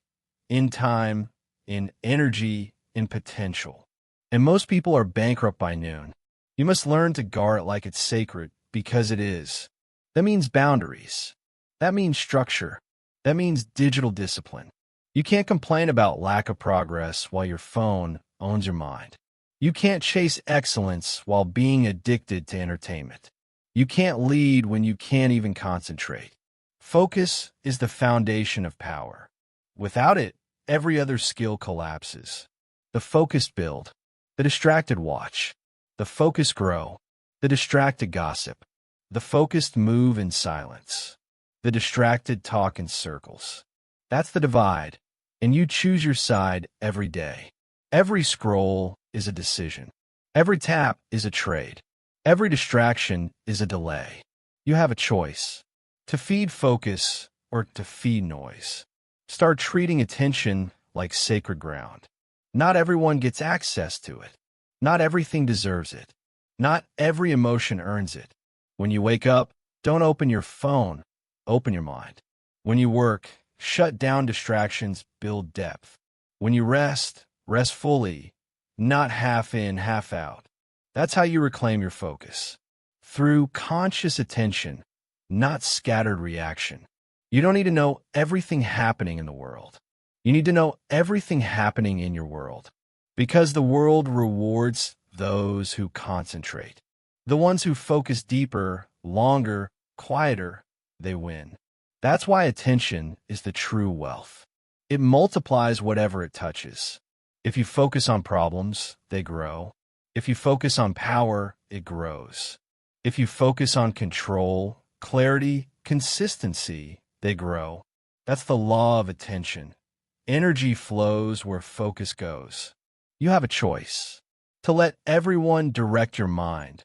Speaker 1: in time, in energy, in potential. And most people are bankrupt by noon. You must learn to guard it like it's sacred, because it is. That means boundaries. That means structure. That means digital discipline. You can't complain about lack of progress while your phone owns your mind. You can't chase excellence while being addicted to entertainment. You can't lead when you can't even concentrate. Focus is the foundation of power. Without it, every other skill collapses. The focused build. The distracted watch. The focused grow. The distracted gossip. The focused move in silence. The distracted talk in circles. That's the divide, and you choose your side every day. Every scroll is a decision. Every tap is a trade. Every distraction is a delay. You have a choice, to feed focus or to feed noise. Start treating attention like sacred ground. Not everyone gets access to it. Not everything deserves it. Not every emotion earns it. When you wake up, don't open your phone. Open your mind. When you work, shut down distractions, build depth. When you rest, rest fully, not half in, half out. That's how you reclaim your focus. Through conscious attention, not scattered reaction. You don't need to know everything happening in the world. You need to know everything happening in your world. Because the world rewards those who concentrate. The ones who focus deeper, longer, quieter, they win. That's why attention is the true wealth. It multiplies whatever it touches. If you focus on problems, they grow. If you focus on power, it grows. If you focus on control, clarity, consistency, they grow. That's the law of attention. Energy flows where focus goes. You have a choice to let everyone direct your mind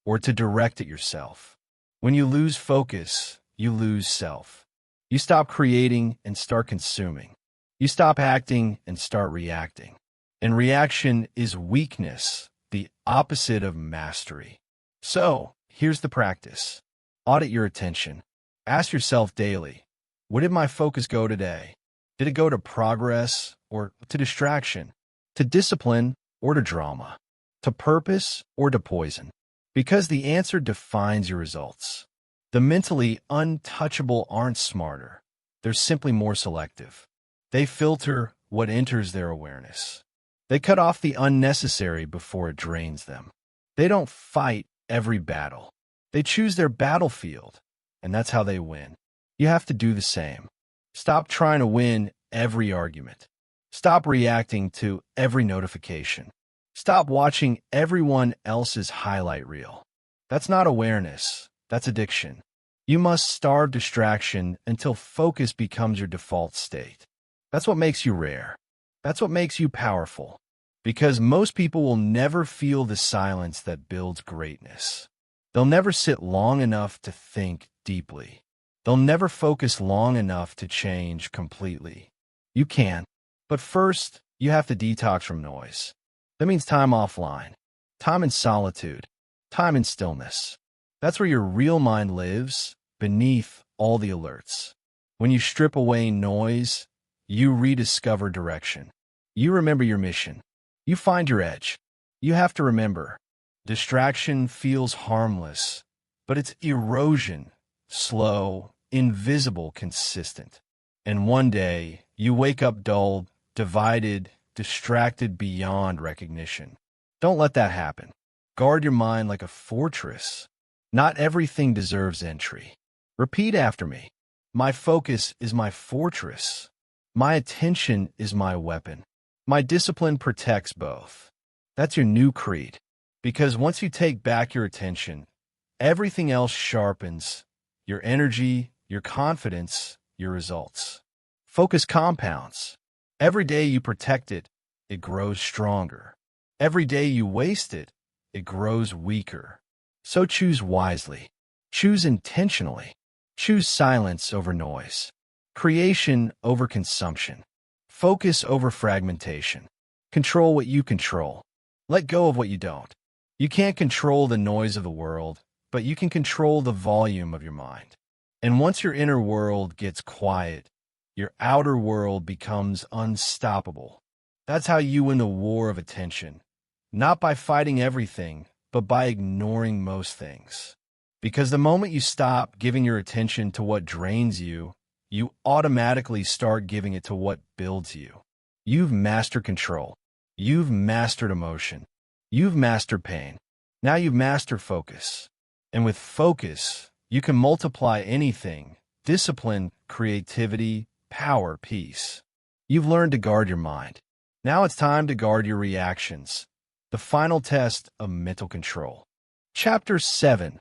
Speaker 1: or to direct it yourself. When you lose focus, you lose self. You stop creating and start consuming. You stop acting and start reacting. And reaction is weakness, the opposite of mastery. So, here's the practice. Audit your attention. Ask yourself daily, where did my focus go today? Did it go to progress or to distraction? To discipline or to drama? To purpose or to poison? Because the answer defines your results. The mentally untouchable aren't smarter. They're simply more selective. They filter what enters their awareness. They cut off the unnecessary before it drains them. They don't fight every battle. They choose their battlefield, and that's how they win. You have to do the same. Stop trying to win every argument. Stop reacting to every notification. Stop watching everyone else's highlight reel. That's not awareness. That's addiction. You must starve distraction until focus becomes your default state. That's what makes you rare. That's what makes you powerful. Because most people will never feel the silence that builds greatness. They'll never sit long enough to think deeply. They'll never focus long enough to change completely. You can, but first, you have to detox from noise. That means time offline, time in solitude, time in stillness. That's where your real mind lives, beneath all the alerts. When you strip away noise, you rediscover direction. You remember your mission. You find your edge. You have to remember, distraction feels harmless, but it's erosion, slow, invisible, consistent. And one day, you wake up dulled, divided, distracted beyond recognition. Don't let that happen. Guard your mind like a fortress. Not everything deserves entry. Repeat after me. My focus is my fortress. My attention is my weapon. My discipline protects both. That's your new creed. Because once you take back your attention, everything else sharpens. Your energy, your confidence, your results. Focus compounds. Every day you protect it, it grows stronger. Every day you waste it, it grows weaker. So choose wisely. Choose intentionally. Choose silence over noise. Creation over consumption. Focus over fragmentation. Control what you control. Let go of what you don't. You can't control the noise of the world, but you can control the volume of your mind. And once your inner world gets quiet, your outer world becomes unstoppable. That's how you win the war of attention. Not by fighting everything, but by ignoring most things. Because the moment you stop giving your attention to what drains you, you automatically start giving it to what builds you. You've mastered control. You've mastered emotion. You've mastered pain. Now you've mastered focus. And with focus, you can multiply anything: discipline, creativity, power, peace. You've learned to guard your mind. Now it's time to guard your reactions. The final test of mental control. Chapter 7.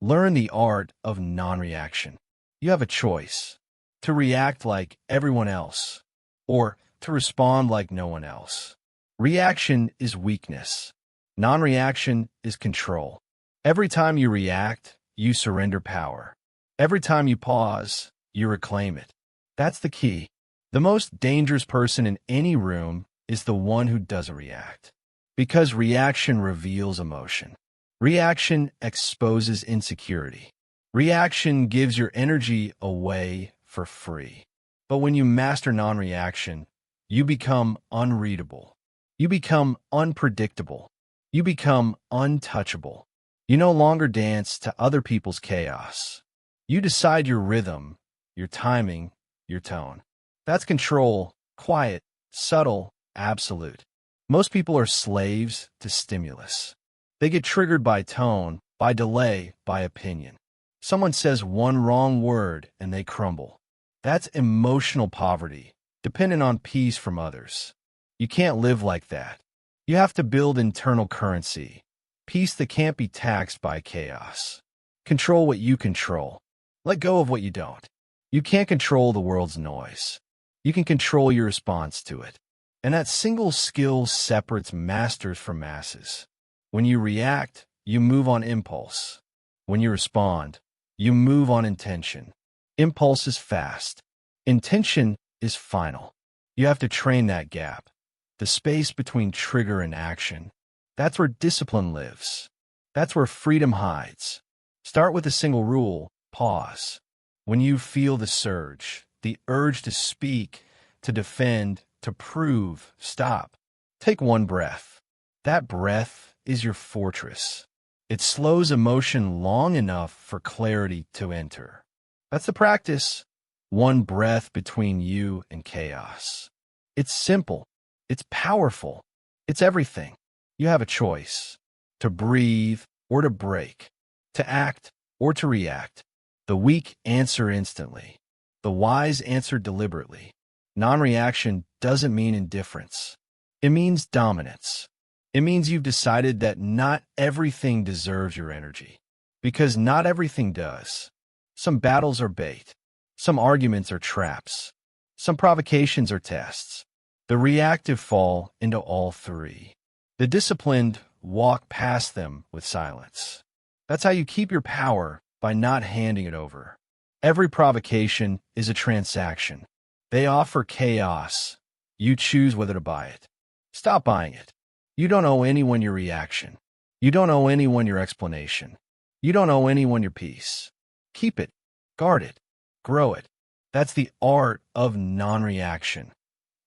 Speaker 1: Learn the art of non-reaction. You have a choice: to react like everyone else, or to respond like no one else. Reaction is weakness. Non-reaction is control. Every time you react, you surrender power. Every time you pause, you reclaim it. That's the key. The most dangerous person in any room is the one who doesn't react. Because reaction reveals emotion. Reaction exposes insecurity. Reaction gives your energy away for free. But when you master non-reaction, you become unreadable. You become unpredictable. You become untouchable. You no longer dance to other people's chaos. You decide your rhythm, your timing, your tone. That's control, quiet, subtle, absolute. Most people are slaves to stimulus. They get triggered by tone, by delay, by opinion. Someone says one wrong word and they crumble. That's emotional poverty, dependent on peace from others. You can't live like that. You have to build internal currency, peace that can't be taxed by chaos. Control what you control. Let go of what you don't. You can't control the world's noise. You can control your response to it. And that single skill separates masters from masses. When you react, you move on impulse. When you respond, you move on intention. Impulse is fast. Intention is final. You have to train that gap, the space between trigger and action. That's where discipline lives. That's where freedom hides. Start with a single rule: pause. When you feel the surge, the urge to speak, to defend, to prove, stop. Take one breath. That breath is your fortress. It slows emotion long enough for clarity to enter. That's the practice. One breath between you and chaos. It's simple. It's powerful. It's everything. You have a choice to breathe or to break, to act or to react. The weak answer instantly. The wise answer deliberately. Non-reaction doesn't mean indifference. It means dominance. It means you've decided that not everything deserves your energy, because not everything does. Some battles are bait. Some arguments are traps. Some provocations are tests. The reactive fall into all three. The disciplined walk past them with silence. That's how you keep your power, by not handing it over. Every provocation is a transaction. They offer chaos. You choose whether to buy it. Stop buying it. You don't owe anyone your reaction. You don't owe anyone your explanation. You don't owe anyone your peace. Keep it. Guard it. Grow it. That's the art of non-reaction.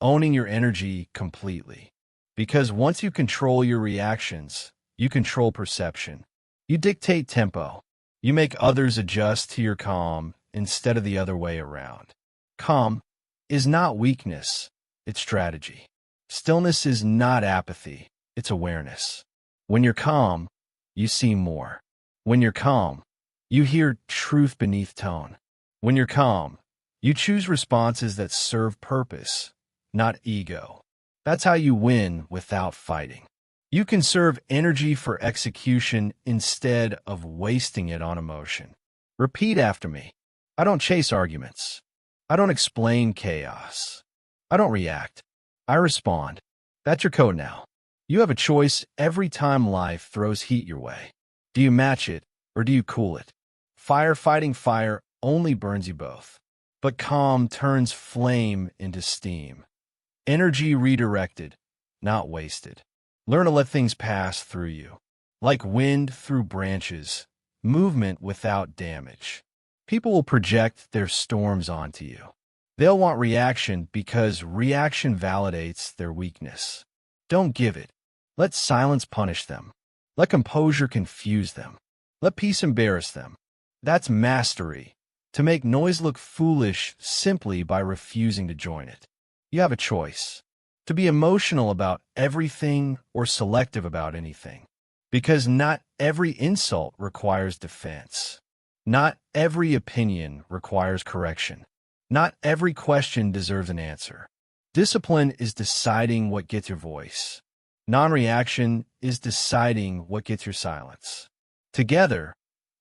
Speaker 1: Owning your energy completely. Because once you control your reactions, you control perception. You dictate tempo. You make others adjust to your calm instead of the other way around. Calm is not weakness, it's strategy. Stillness is not apathy, it's awareness. When you're calm, you see more. When you're calm, you hear truth beneath tone. When you're calm, you choose responses that serve purpose, not ego. That's how you win without fighting. You conserve energy for execution instead of wasting it on emotion. Repeat after me. I don't chase arguments. I don't explain chaos. I don't react. I respond. That's your code now. You have a choice every time life throws heat your way. Do you match it or do you cool it? Fire fighting fire only burns you both. But calm turns flame into steam. Energy redirected, not wasted. Learn to let things pass through you. Like wind through branches, movement without damage. People will project their storms onto you. They'll want reaction because reaction validates their weakness. Don't give it. Let silence punish them. Let composure confuse them. Let peace embarrass them. That's mastery. To make noise look foolish simply by refusing to join it. You have a choice. To be emotional about everything or selective about anything. Because not every insult requires defense. Not every opinion requires correction. Not every question deserves an answer. Discipline is deciding what gets your voice. Non-reaction is deciding what gets your silence. Together,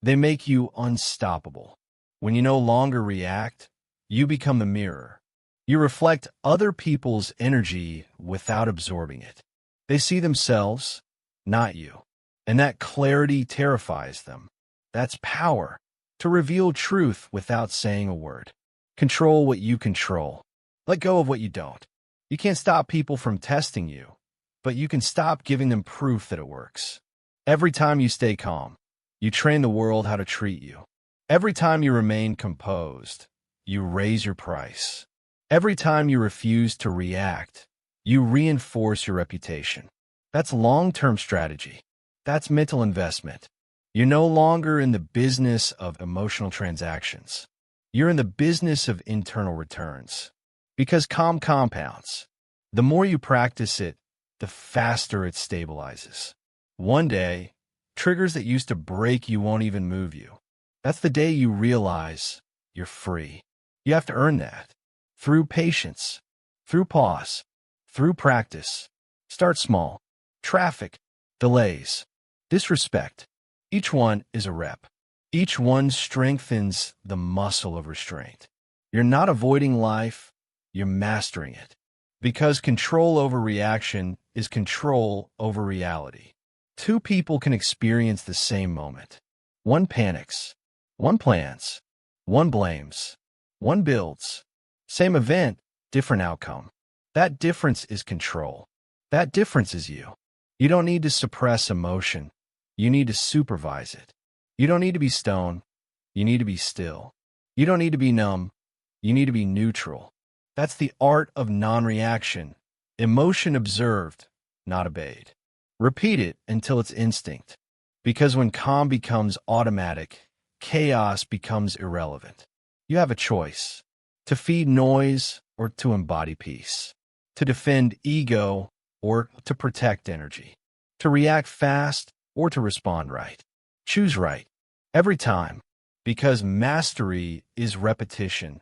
Speaker 1: they make you unstoppable. When you no longer react, you become the mirror. You reflect other people's energy without absorbing it. They see themselves, not you. And that clarity terrifies them. That's power. To reveal truth without saying a word. Control what you control. Let go of what you don't. You can't stop people from testing you, but you can stop giving them proof that it works. Every time you stay calm, you train the world how to treat you. Every time you remain composed, you raise your price. Every time you refuse to react, you reinforce your reputation. That's long-term strategy. That's mental investment. You're no longer in the business of emotional transactions. You're in the business of internal returns. Because calm compounds. The more you practice it, the faster it stabilizes. One day, triggers that used to break you won't even move you. That's the day you realize you're free. You have to earn that. Through patience, through pause, through practice. Start small. Traffic, delays, disrespect. Each one is a rep. Each one strengthens the muscle of restraint. You're not avoiding life, you're mastering it. Because control over reaction is control over reality. Two people can experience the same moment. One panics, one plans, one blames, one builds. Same event, different outcome. That difference is control. That difference is you. You don't need to suppress emotion. You need to supervise it. You don't need to be stone. You need to be still. You don't need to be numb. You need to be neutral. That's the art of non-reaction. Emotion observed, not obeyed. Repeat it until it's instinct. Because when calm becomes automatic, chaos becomes irrelevant. You have a choice. To feed noise or to embody peace. To defend ego or to protect energy, to react fast or to respond right. Choose right every time, because mastery is repetition,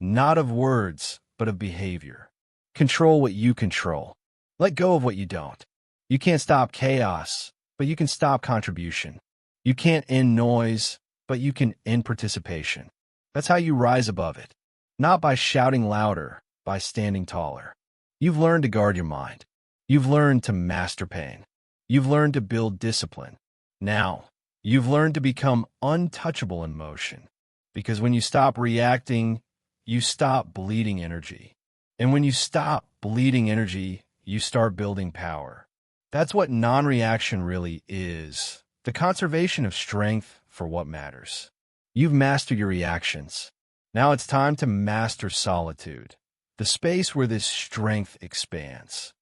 Speaker 1: not of words, but of behavior. Control what you control. Let go of what you don't. You can't stop chaos, but you can stop contribution. You can't end noise, but you can end participation. That's how you rise above it. Not by shouting louder, by standing taller. You've learned to guard your mind. You've learned to master pain. You've learned to build discipline. Now, you've learned to become untouchable in motion. Because when you stop reacting, you stop bleeding energy. And when you stop bleeding energy, you start building power. That's what non-reaction really is. The conservation of strength for what matters. You've mastered your reactions. Now it's time to master solitude, the space where this strength expands.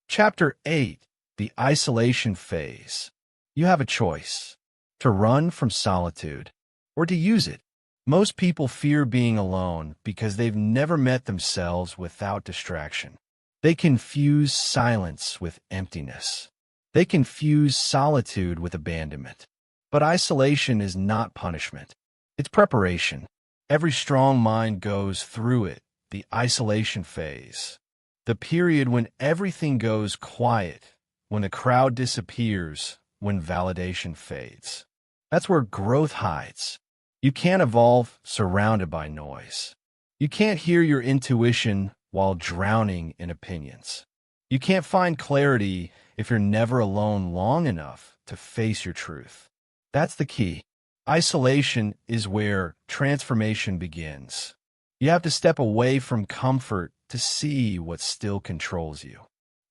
Speaker 1: Chapter 8, the isolation phase. You have a choice: to run from solitude or to use it. Most people fear being alone because they've never met themselves without distraction. They confuse silence with emptiness. They confuse solitude with abandonment. But isolation is not punishment. It's preparation. Every strong mind goes through it, the isolation phase. The period when everything goes quiet, when the crowd disappears, when validation fades. That's where growth hides. You can't evolve surrounded by noise. You can't hear your intuition while drowning in opinions. You can't find clarity if you're never alone long enough to face your truth. That's the key. Isolation is where transformation begins. You have to step away from comfort to see what still controls you.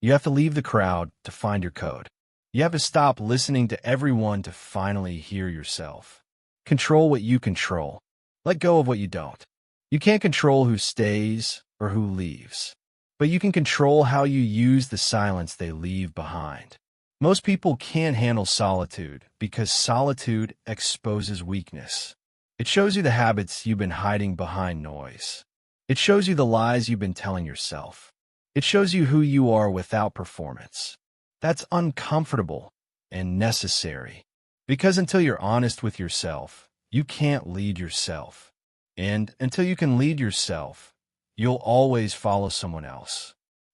Speaker 1: You have to leave the crowd to find your code. You have to stop listening to everyone to finally hear yourself. Control what you control. Let go of what you don't. You can't control who stays or who leaves, but you can control how you use the silence they leave behind. Most people can't handle solitude because solitude exposes weakness. It shows you the habits you've been hiding behind noise. It shows you the lies you've been telling yourself. It shows you who you are without performance. That's uncomfortable and necessary, because until you're honest with yourself, you can't lead yourself. And until you can lead yourself, you'll always follow someone else.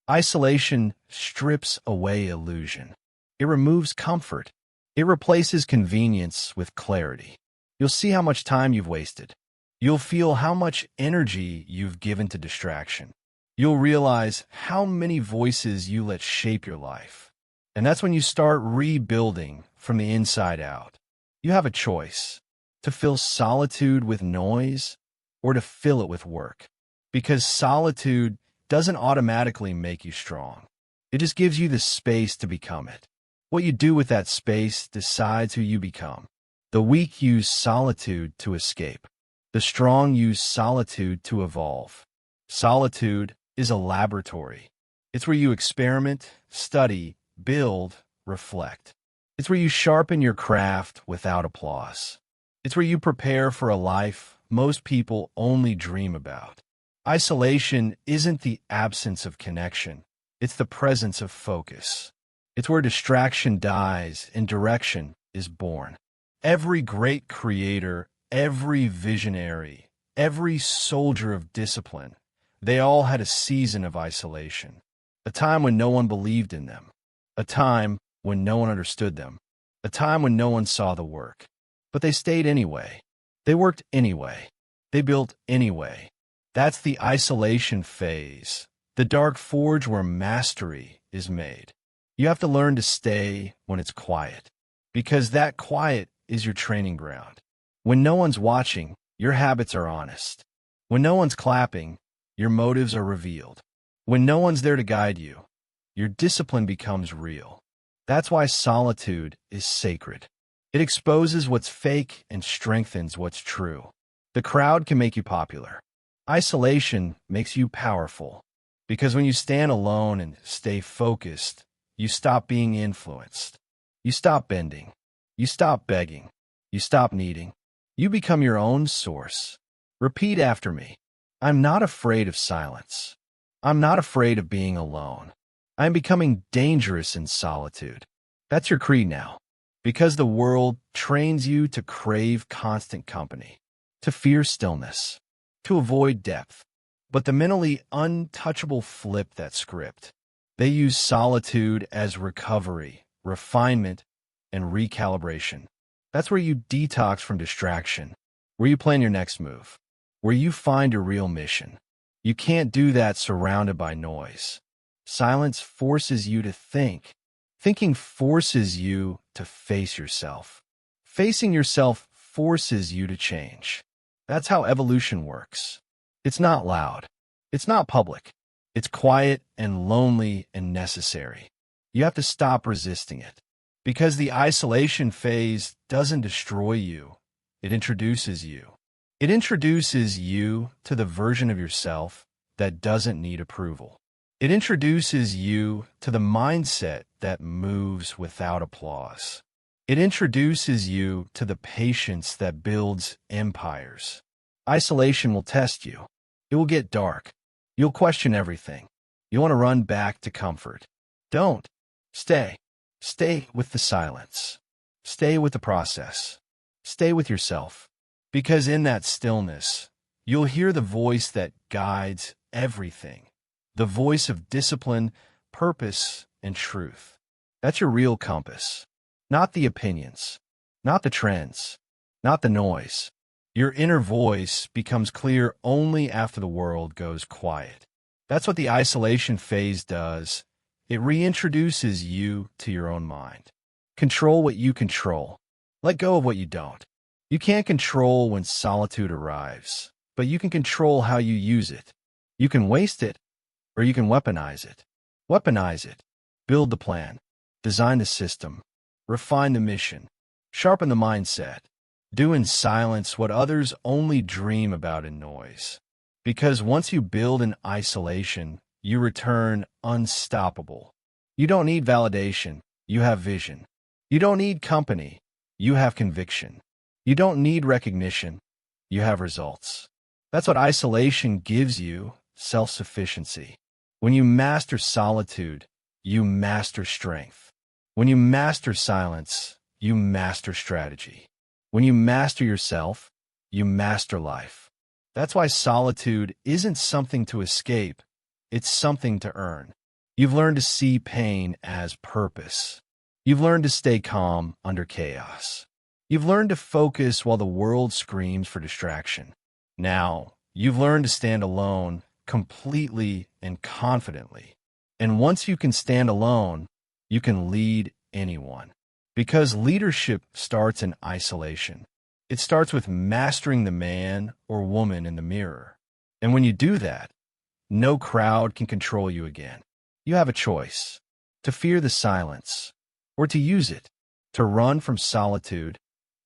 Speaker 1: Isolation strips away illusion. It removes comfort. It replaces convenience with clarity. You'll see how much time you've wasted. You'll feel how much energy you've given to distraction. You'll realize how many voices you let shape your life. And that's when you start rebuilding from the inside out. You have a choice: to fill solitude with noise or to fill it with work. Because solitude doesn't automatically make you strong. It just gives you the space to become it. What you do with that space decides who you become. The weak use solitude to escape. The strong use solitude to evolve. Solitude is a laboratory. It's where you experiment, study, build, reflect. It's where you sharpen your craft without applause. It's where you prepare for a life most people only dream about. Isolation isn't the absence of connection. It's the presence of focus. It's where distraction dies and direction is born. Every great creator, every visionary, every soldier of discipline, they all had a season of isolation. A time when no one believed in them. A time when no one understood them. A time when no one saw the work. But they stayed anyway. They worked anyway. They built anyway. That's the isolation phase, the dark forge where mastery is made. You have to learn to stay when it's quiet, because that quiet is your training ground. When no one's watching, your habits are honest. When no one's clapping, your motives are revealed. When no one's there to guide you, your discipline becomes real. That's why solitude is sacred. It exposes what's fake and strengthens what's true. The crowd can make you popular. Isolation makes you powerful, because when you stand alone and stay focused, you stop being influenced. You stop bending. You stop begging. You stop needing. You become your own source. Repeat after me. I'm not afraid of silence. I'm not afraid of being alone. I am becoming dangerous in solitude. That's your creed now. Because the world trains you to crave constant company, to fear stillness, to avoid depth. But the mentally untouchable flip that script. They use solitude as recovery, refinement, and recalibration. That's where you detox from distraction, where you plan your next move, where you find your real mission. You can't do that surrounded by noise. Silence forces you to think. Thinking forces you to face yourself. Facing yourself forces you to change. That's how evolution works. It's not loud. It's not public. It's quiet and lonely and necessary. You have to stop resisting it. Because the isolation phase doesn't destroy you. It introduces you. It introduces you to the version of yourself that doesn't need approval. It introduces you to the mindset that moves without applause. It introduces you to the patience that builds empires. Isolation will test you. It will get dark. You'll question everything. You want to run back to comfort. Don't. Stay. Stay with the silence. Stay with the process. Stay with yourself. Because in that stillness, you'll hear the voice that guides everything. The voice of discipline, purpose, and truth. That's your real compass. Not the opinions. Not the trends. Not the noise. Your inner voice becomes clear only after the world goes quiet. That's what the isolation phase does. It reintroduces you to your own mind. Control what you control. Let go of what you don't. You can't control when solitude arrives, but you can control how you use it. You can waste it, or you can weaponize it. Weaponize it. Build the plan. Design the system. Refine the mission. Sharpen the mindset. Do in silence what others only dream about in noise. Because once you build in isolation, you return unstoppable. You don't need validation. You have vision. You don't need company. You have conviction. You don't need recognition. You have results. That's what isolation gives you, self-sufficiency. When you master solitude, you master strength. When you master silence, you master strategy. When you master yourself, you master life. That's why solitude isn't something to escape. It's something to earn. You've learned to see pain as purpose. You've learned to stay calm under chaos. You've learned to focus while the world screams for distraction. Now, you've learned to stand alone completely and confidently. And once you can stand alone, you can lead anyone. Because leadership starts in isolation. It starts with mastering the man or woman in the mirror. And when you do that, no crowd can control you again. You have a choice: to fear the silence, or to use it, to run from solitude,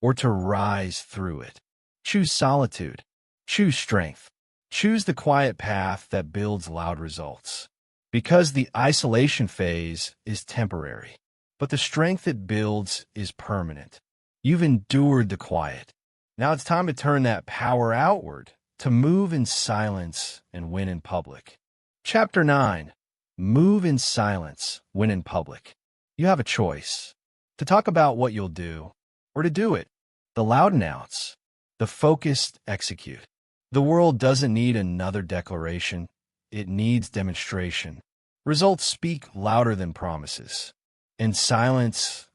Speaker 1: or to rise through it. Choose solitude. Choose strength. Choose the quiet path that builds loud results. Because the isolation phase is temporary, but the strength it builds is permanent. You've endured the quiet. Now it's time to turn that power outward, to move in silence and win in public. Chapter 9. Move in silence, win in public. You have a choice: to talk about what you'll do, or to do it. The loud announce. The focused execute. The world doesn't need another declaration. It needs demonstration. Results speak louder than promises. And silence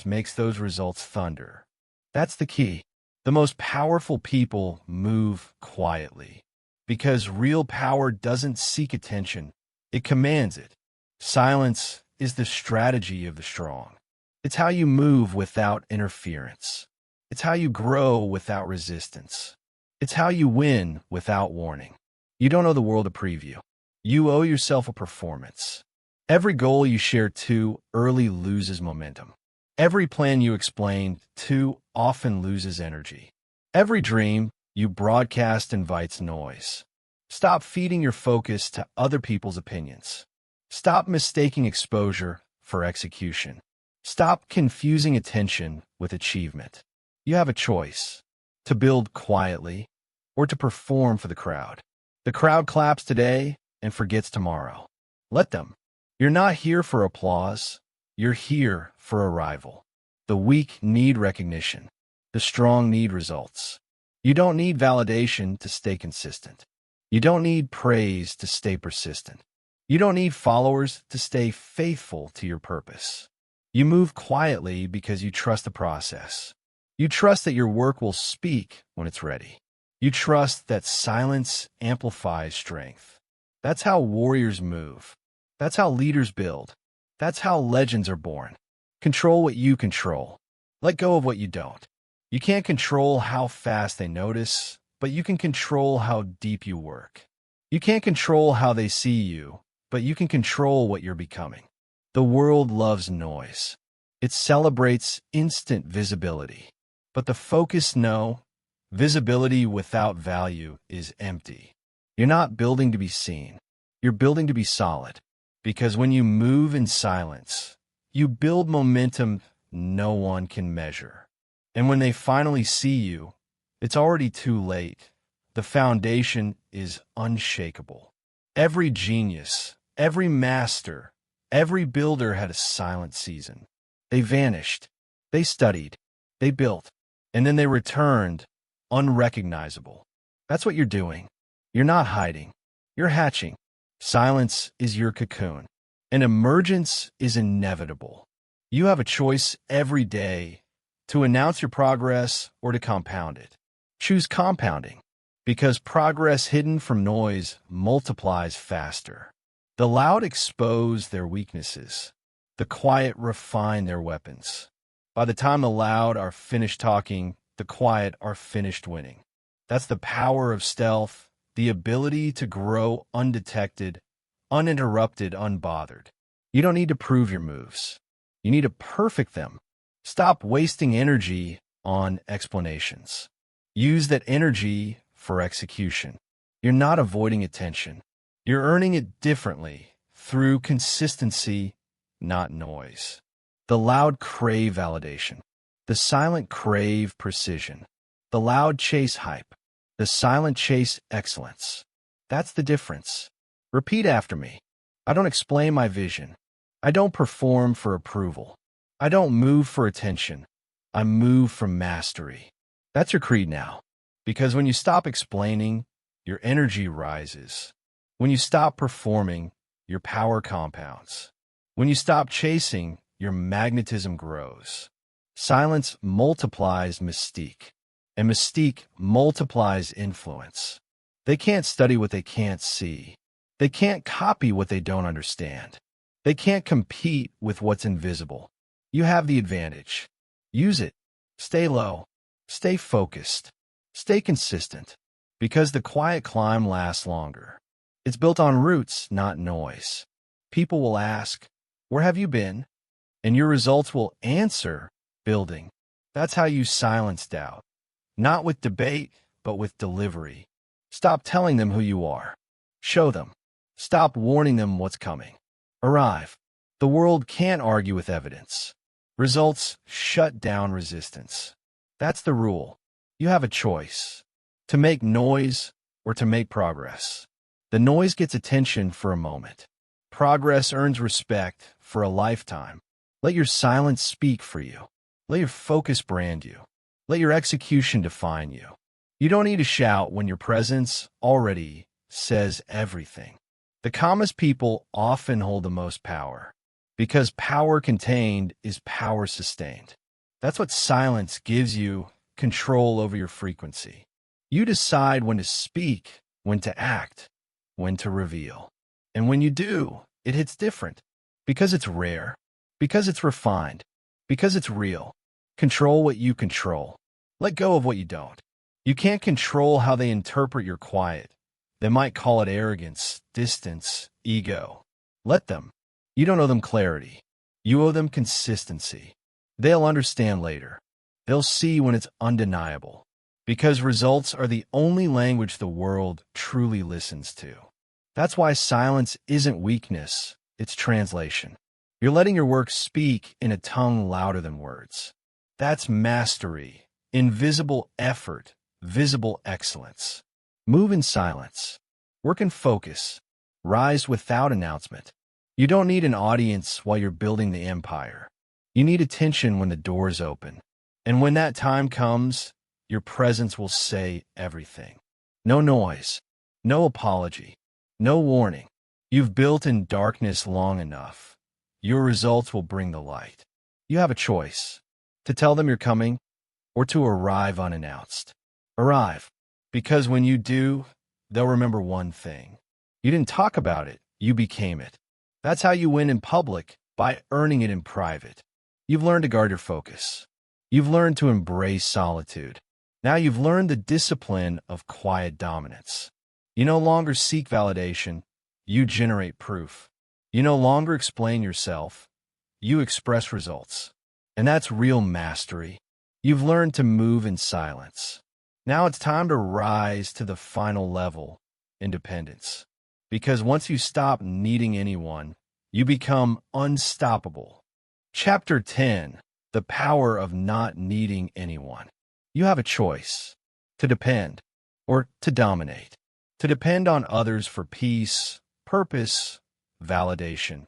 Speaker 1: makes those results thunder. That's the key. The most powerful people move quietly. Because real power doesn't seek attention. It commands it. Silence is the strategy of the strong. It's how you move without interference. It's how you grow without resistance. It's how you win without warning. You don't owe the world a preview. You owe yourself a performance. Every goal you share too early loses momentum. Every plan you explain too often loses energy. Every dream you broadcast invites noise. Stop feeding your focus to other people's opinions. Stop mistaking exposure for execution. Stop confusing attention with achievement. You have a choice: to build quietly or to perform for the crowd. The crowd claps today and forgets tomorrow. Let them. You're not here for applause. You're here for arrival. The weak need recognition. The strong need results. You don't need validation to stay consistent. You don't need praise to stay persistent. You don't need followers to stay faithful to your purpose. You move quietly because you trust the process. You trust that your work will speak when it's ready. You trust that silence amplifies strength. That's how warriors move. That's how leaders build. That's how legends are born. Control what you control. Let go of what you don't. You can't control how fast they notice, but you can control how deep you work. You can't control how they see you, but you can control what you're becoming. The world loves noise. It celebrates instant visibility. But the focused know, visibility without value is empty. You're not building to be seen. You're building to be solid. Because when you move in silence, you build momentum no one can measure. And when they finally see you, it's already too late. The foundation is unshakable. Every genius, every master, every builder had a silent season. They vanished. They studied. They built. And then they returned, unrecognizable. That's what you're doing. You're not hiding. You're hatching. Silence is your cocoon. And emergence is inevitable. You have a choice every day to announce your progress or to compound it. Choose compounding, because progress hidden from noise multiplies faster. The loud expose their weaknesses. The quiet refine their weapons. By the time the loud are finished talking, the quiet are finished winning. That's the power of stealth, the ability to grow undetected, uninterrupted, unbothered. You don't need to prove your moves. You need to perfect them. Stop wasting energy on explanations. Use that energy for execution. You're not avoiding attention. You're earning it differently through consistency, not noise. The loud crave validation. The silent crave precision. The loud chase hype. The silent chase excellence. That's the difference. Repeat after me. I don't explain my vision. I don't perform for approval. I don't move for attention. I move for mastery. That's your creed now. Because when you stop explaining, your energy rises. When you stop performing, your power compounds. When you stop chasing, your magnetism grows. Silence multiplies mystique, and mystique multiplies influence. They can't study what they can't see. They can't copy what they don't understand. They can't compete with what's invisible. You have the advantage. Use it. Stay low. Stay focused. Stay consistent. Because the quiet climb lasts longer. It's built on roots, not noise. People will ask, "Where have you been?" And your results will answer, "Building." That's how you silence doubt. Not with debate, but with delivery. Stop telling them who you are. Show them. Stop warning them what's coming. Arrive. The world can't argue with evidence. Results shut down resistance. That's the rule. You have a choice. To make noise or to make progress. The noise gets attention for a moment. Progress earns respect for a lifetime. Let your silence speak for you. Let your focus brand you. Let your execution define you. You don't need to shout when your presence already says everything. The calmest people often hold the most power. Because power contained is power sustained. That's what silence gives you, control over your frequency. You decide when to speak, when to act, when to reveal. And when you do, it hits different. Because it's rare. Because it's refined. Because it's real. Control what you control. Let go of what you don't. You can't control how they interpret your quiet. They might call it arrogance, distance, ego. Let them. You don't owe them clarity. You owe them consistency. They'll understand later. They'll see when it's undeniable. Because results are the only language the world truly listens to. That's why silence isn't weakness, it's translation. You're letting your work speak in a tongue louder than words. That's mastery, invisible effort, visible excellence. Move in silence. Work in focus. Rise without announcement. You don't need an audience while you're building the empire. You need attention when the doors open. And when that time comes, your presence will say everything. No noise, no apology, no warning. You've built in darkness long enough. Your results will bring the light. You have a choice: to tell them you're coming, or to arrive unannounced. Arrive, because when you do, they'll remember one thing. You didn't talk about it, you became it. That's how you win in public, by earning it in private. You've learned to guard your focus. You've learned to embrace solitude. Now you've learned the discipline of quiet dominance. You no longer seek validation, you generate proof. You no longer explain yourself, you express results. And that's real mastery. You've learned to move in silence. Now it's time to rise to the final level: independence. Because once you stop needing anyone, you become unstoppable. Chapter 10: The Power of Not Needing Anyone. You have a choice: to depend or to dominate. To depend on others for peace, purpose, validation,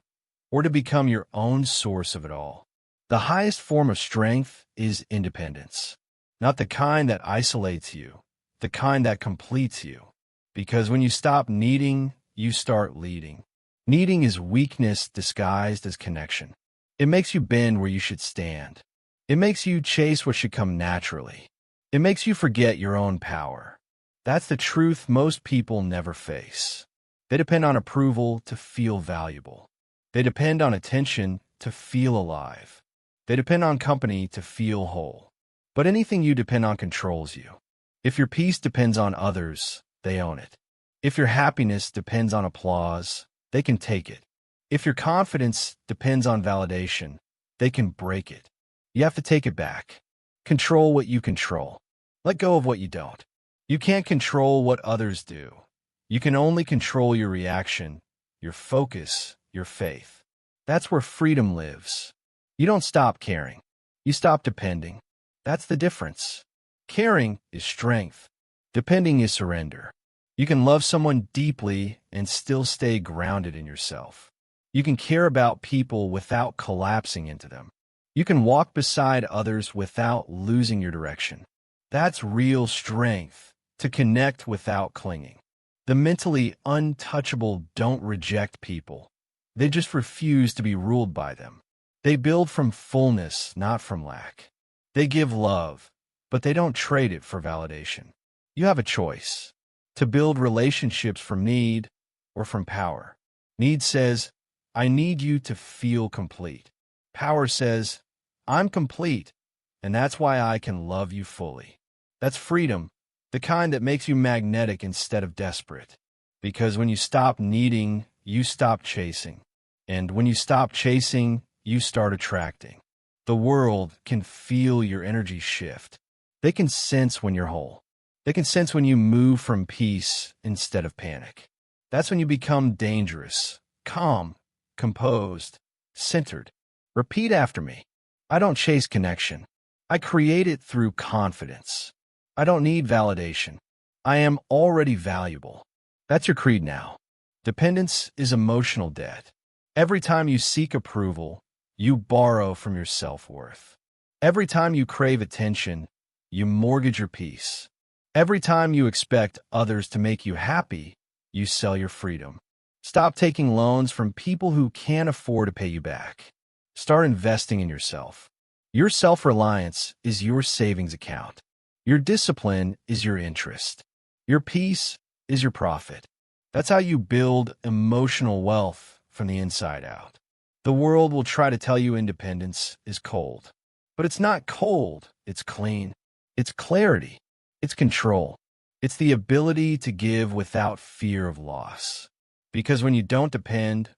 Speaker 1: or to become your own source of it all. The highest form of strength is independence. Not the kind that isolates you, the kind that completes you. Because when you stop needing, you start leading. Needing is weakness disguised as connection. It makes you bend where you should stand. It makes you chase what should come naturally. It makes you forget your own power. That's the truth most people never face. They depend on approval to feel valuable. They depend on attention to feel alive. They depend on company to feel whole. But anything you depend on controls you. If your peace depends on others, they own it. If your happiness depends on applause, they can take it. If your confidence depends on validation, they can break it. You have to take it back. Control what you control. Let go of what you don't. You can't control what others do. You can only control your reaction, your focus, your faith. That's where freedom lives. You don't stop caring. You stop depending. That's the difference. Caring is strength. Depending is surrender. You can love someone deeply and still stay grounded in yourself. You can care about people without collapsing into them. You can walk beside others without losing your direction. That's real strength, to connect without clinging. The mentally untouchable don't reject people. They just refuse to be ruled by them. They build from fullness, not from lack. They give love, but they don't trade it for validation. You have a choice: to build relationships from need or from power. Need says, I need you to feel complete. Power says, I'm complete, and that's why I can love you fully. That's freedom, the kind that makes you magnetic instead of desperate. Because when you stop needing, you stop chasing. And when you stop chasing, you start attracting. The world can feel your energy shift. They can sense when you're whole. They can sense when you move from peace instead of panic. That's when you become dangerous, calm, composed, centered. Repeat after me. I don't chase connection. I create it through confidence. I don't need validation. I am already valuable. That's your creed now. Dependence is emotional debt. Every time you seek approval, you borrow from your self-worth. Every time you crave attention, you mortgage your peace. Every time you expect others to make you happy, you sell your freedom. Stop taking loans from people who can't afford to pay you back. Start investing in yourself. Your self-reliance is your savings account. Your discipline is your interest. Your peace is your profit. That's how you build emotional wealth from the inside out. The world will try to tell you independence is cold. But it's not cold, it's clean. It's clarity. It's control. It's the ability to give without fear of loss. Because when you don't depend,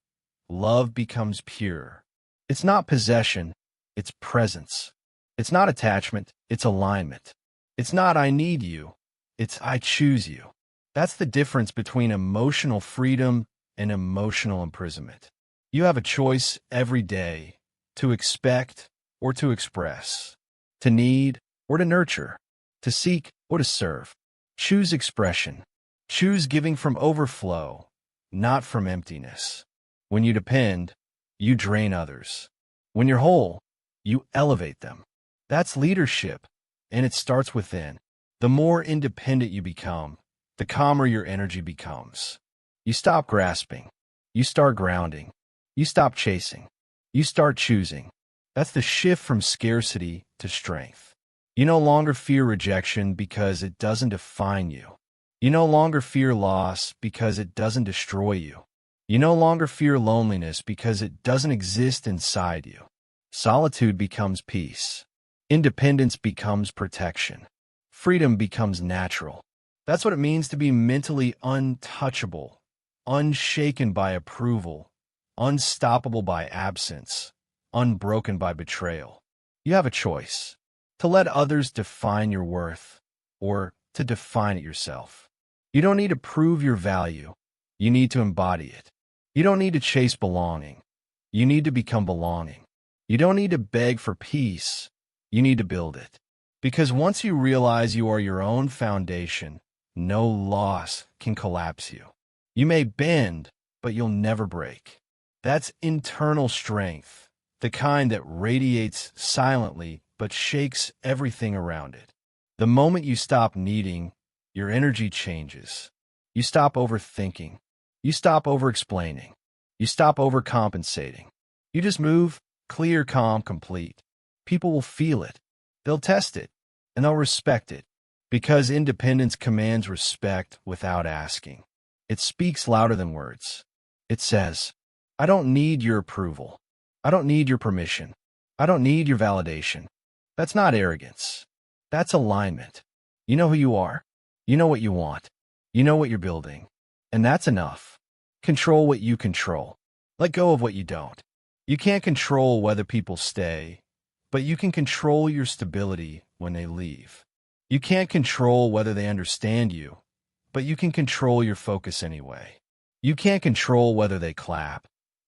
Speaker 1: love becomes pure. It's not possession, it's presence. It's not attachment, it's alignment. It's not I need you, it's I choose you. That's the difference between emotional freedom and emotional imprisonment. You have a choice every day to expect or to express, to need or to nurture, to seek or to serve. Choose expression. Choose giving from overflow, not from emptiness. When you depend, you drain others. When you're whole, you elevate them. That's leadership, and it starts within. The more independent you become, the calmer your energy becomes. You stop grasping. You start grounding. You stop chasing. You start choosing. That's the shift from scarcity to strength. You no longer fear rejection because it doesn't define you. You no longer fear loss because it doesn't destroy you. You no longer fear loneliness because it doesn't exist inside you. Solitude becomes peace. Independence becomes protection. Freedom becomes natural. That's what it means to be mentally untouchable, unshaken by approval, unstoppable by absence, unbroken by betrayal. You have a choice: to let others define your worth, or to define it yourself. You don't need to prove your value. You need to embody it. You don't need to chase belonging. You need to become belonging. You don't need to beg for peace. You need to build it. Because once you realize you are your own foundation, no loss can collapse you. You may bend, but you'll never break. That's internal strength, the kind that radiates silently but shakes everything around it. The moment you stop needing, your energy changes. You stop overthinking. You stop over-explaining. You stop overcompensating. You just move, clear, calm, complete. People will feel it. They'll test it, and they'll respect it. Because independence commands respect without asking. It speaks louder than words. It says, I don't need your approval. I don't need your permission. I don't need your validation. That's not arrogance. That's alignment. You know who you are. You know what you want. You know what you're building. And that's enough. Control what you control. Let go of what you don't. You can't control whether people stay, but you can control your stability when they leave. You can't control whether they understand you, but you can control your focus anyway. You can't control whether they clap,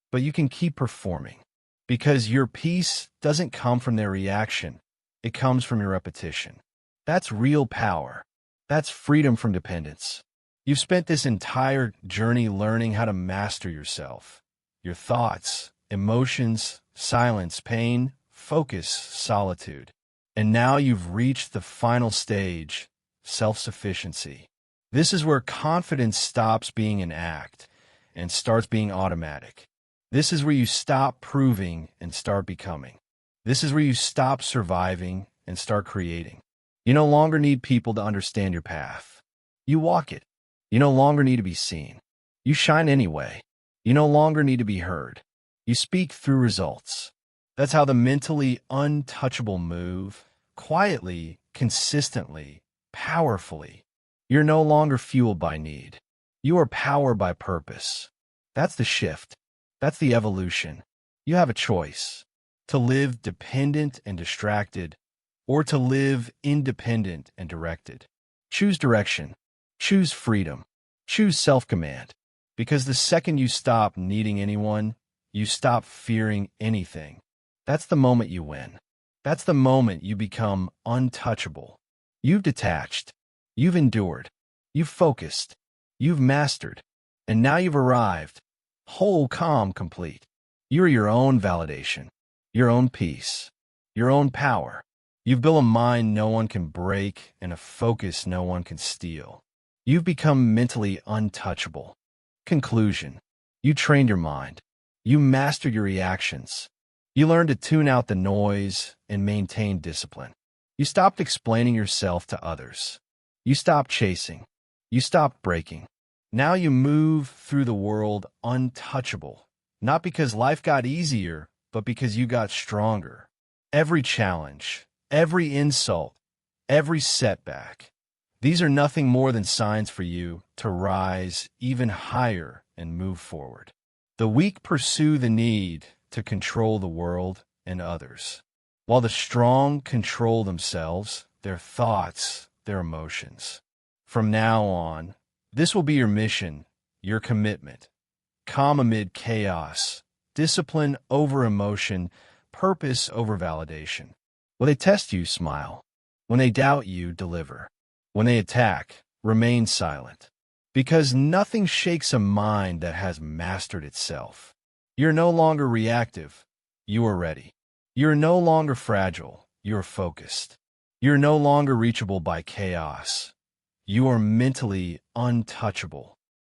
Speaker 1: but you can keep performing. Because your peace doesn't come from their reaction. It comes from your repetition. That's real power. That's freedom from dependence. You've spent this entire journey learning how to master yourself, your thoughts, emotions, silence, pain, focus, solitude. And now you've reached the final stage, self-sufficiency. This is where confidence stops being an act and starts being automatic. This is where you stop proving and start becoming. This is where you stop surviving and start creating. You no longer need people to understand your path. You walk it. You no longer need to be seen. You shine anyway. You no longer need to be heard. You speak through results. That's how the mentally untouchable move, quietly, consistently, powerfully. You're no longer fueled by need. You are powered by purpose. That's the shift. That's the evolution. You have a choice: to live dependent and distracted, or to live independent and directed. Choose direction. Choose freedom. Choose self-command. Because the second you stop needing anyone, you stop fearing anything. That's the moment you win. That's the moment you become untouchable. You've detached. You've endured. You've focused. You've mastered. And now you've arrived. Whole, calm, complete. You're your own validation. Your own peace. Your own power. You've built a mind no one can break and a focus no one can steal. You've become mentally untouchable. Conclusion. You trained your mind. You mastered your reactions. You learned to tune out the noise and maintain discipline. You stopped explaining yourself to others. You stopped chasing. You stopped breaking. Now you move through the world untouchable, not because life got easier, but because you got stronger. Every challenge, every insult, every setback, these are nothing more than signs for you to rise even higher and move forward. The weak pursue the need to control the world and others, while the strong control themselves, their thoughts, their emotions. From now on, this will be your mission, your commitment. Calm amid chaos, discipline over emotion, purpose over validation. When they test you, smile. When they doubt you, deliver. When they attack, remain silent. Because nothing shakes a mind that has mastered itself. You're no longer reactive. You are ready. You're no longer fragile. You're focused. You're no longer reachable by chaos. You are mentally untouchable.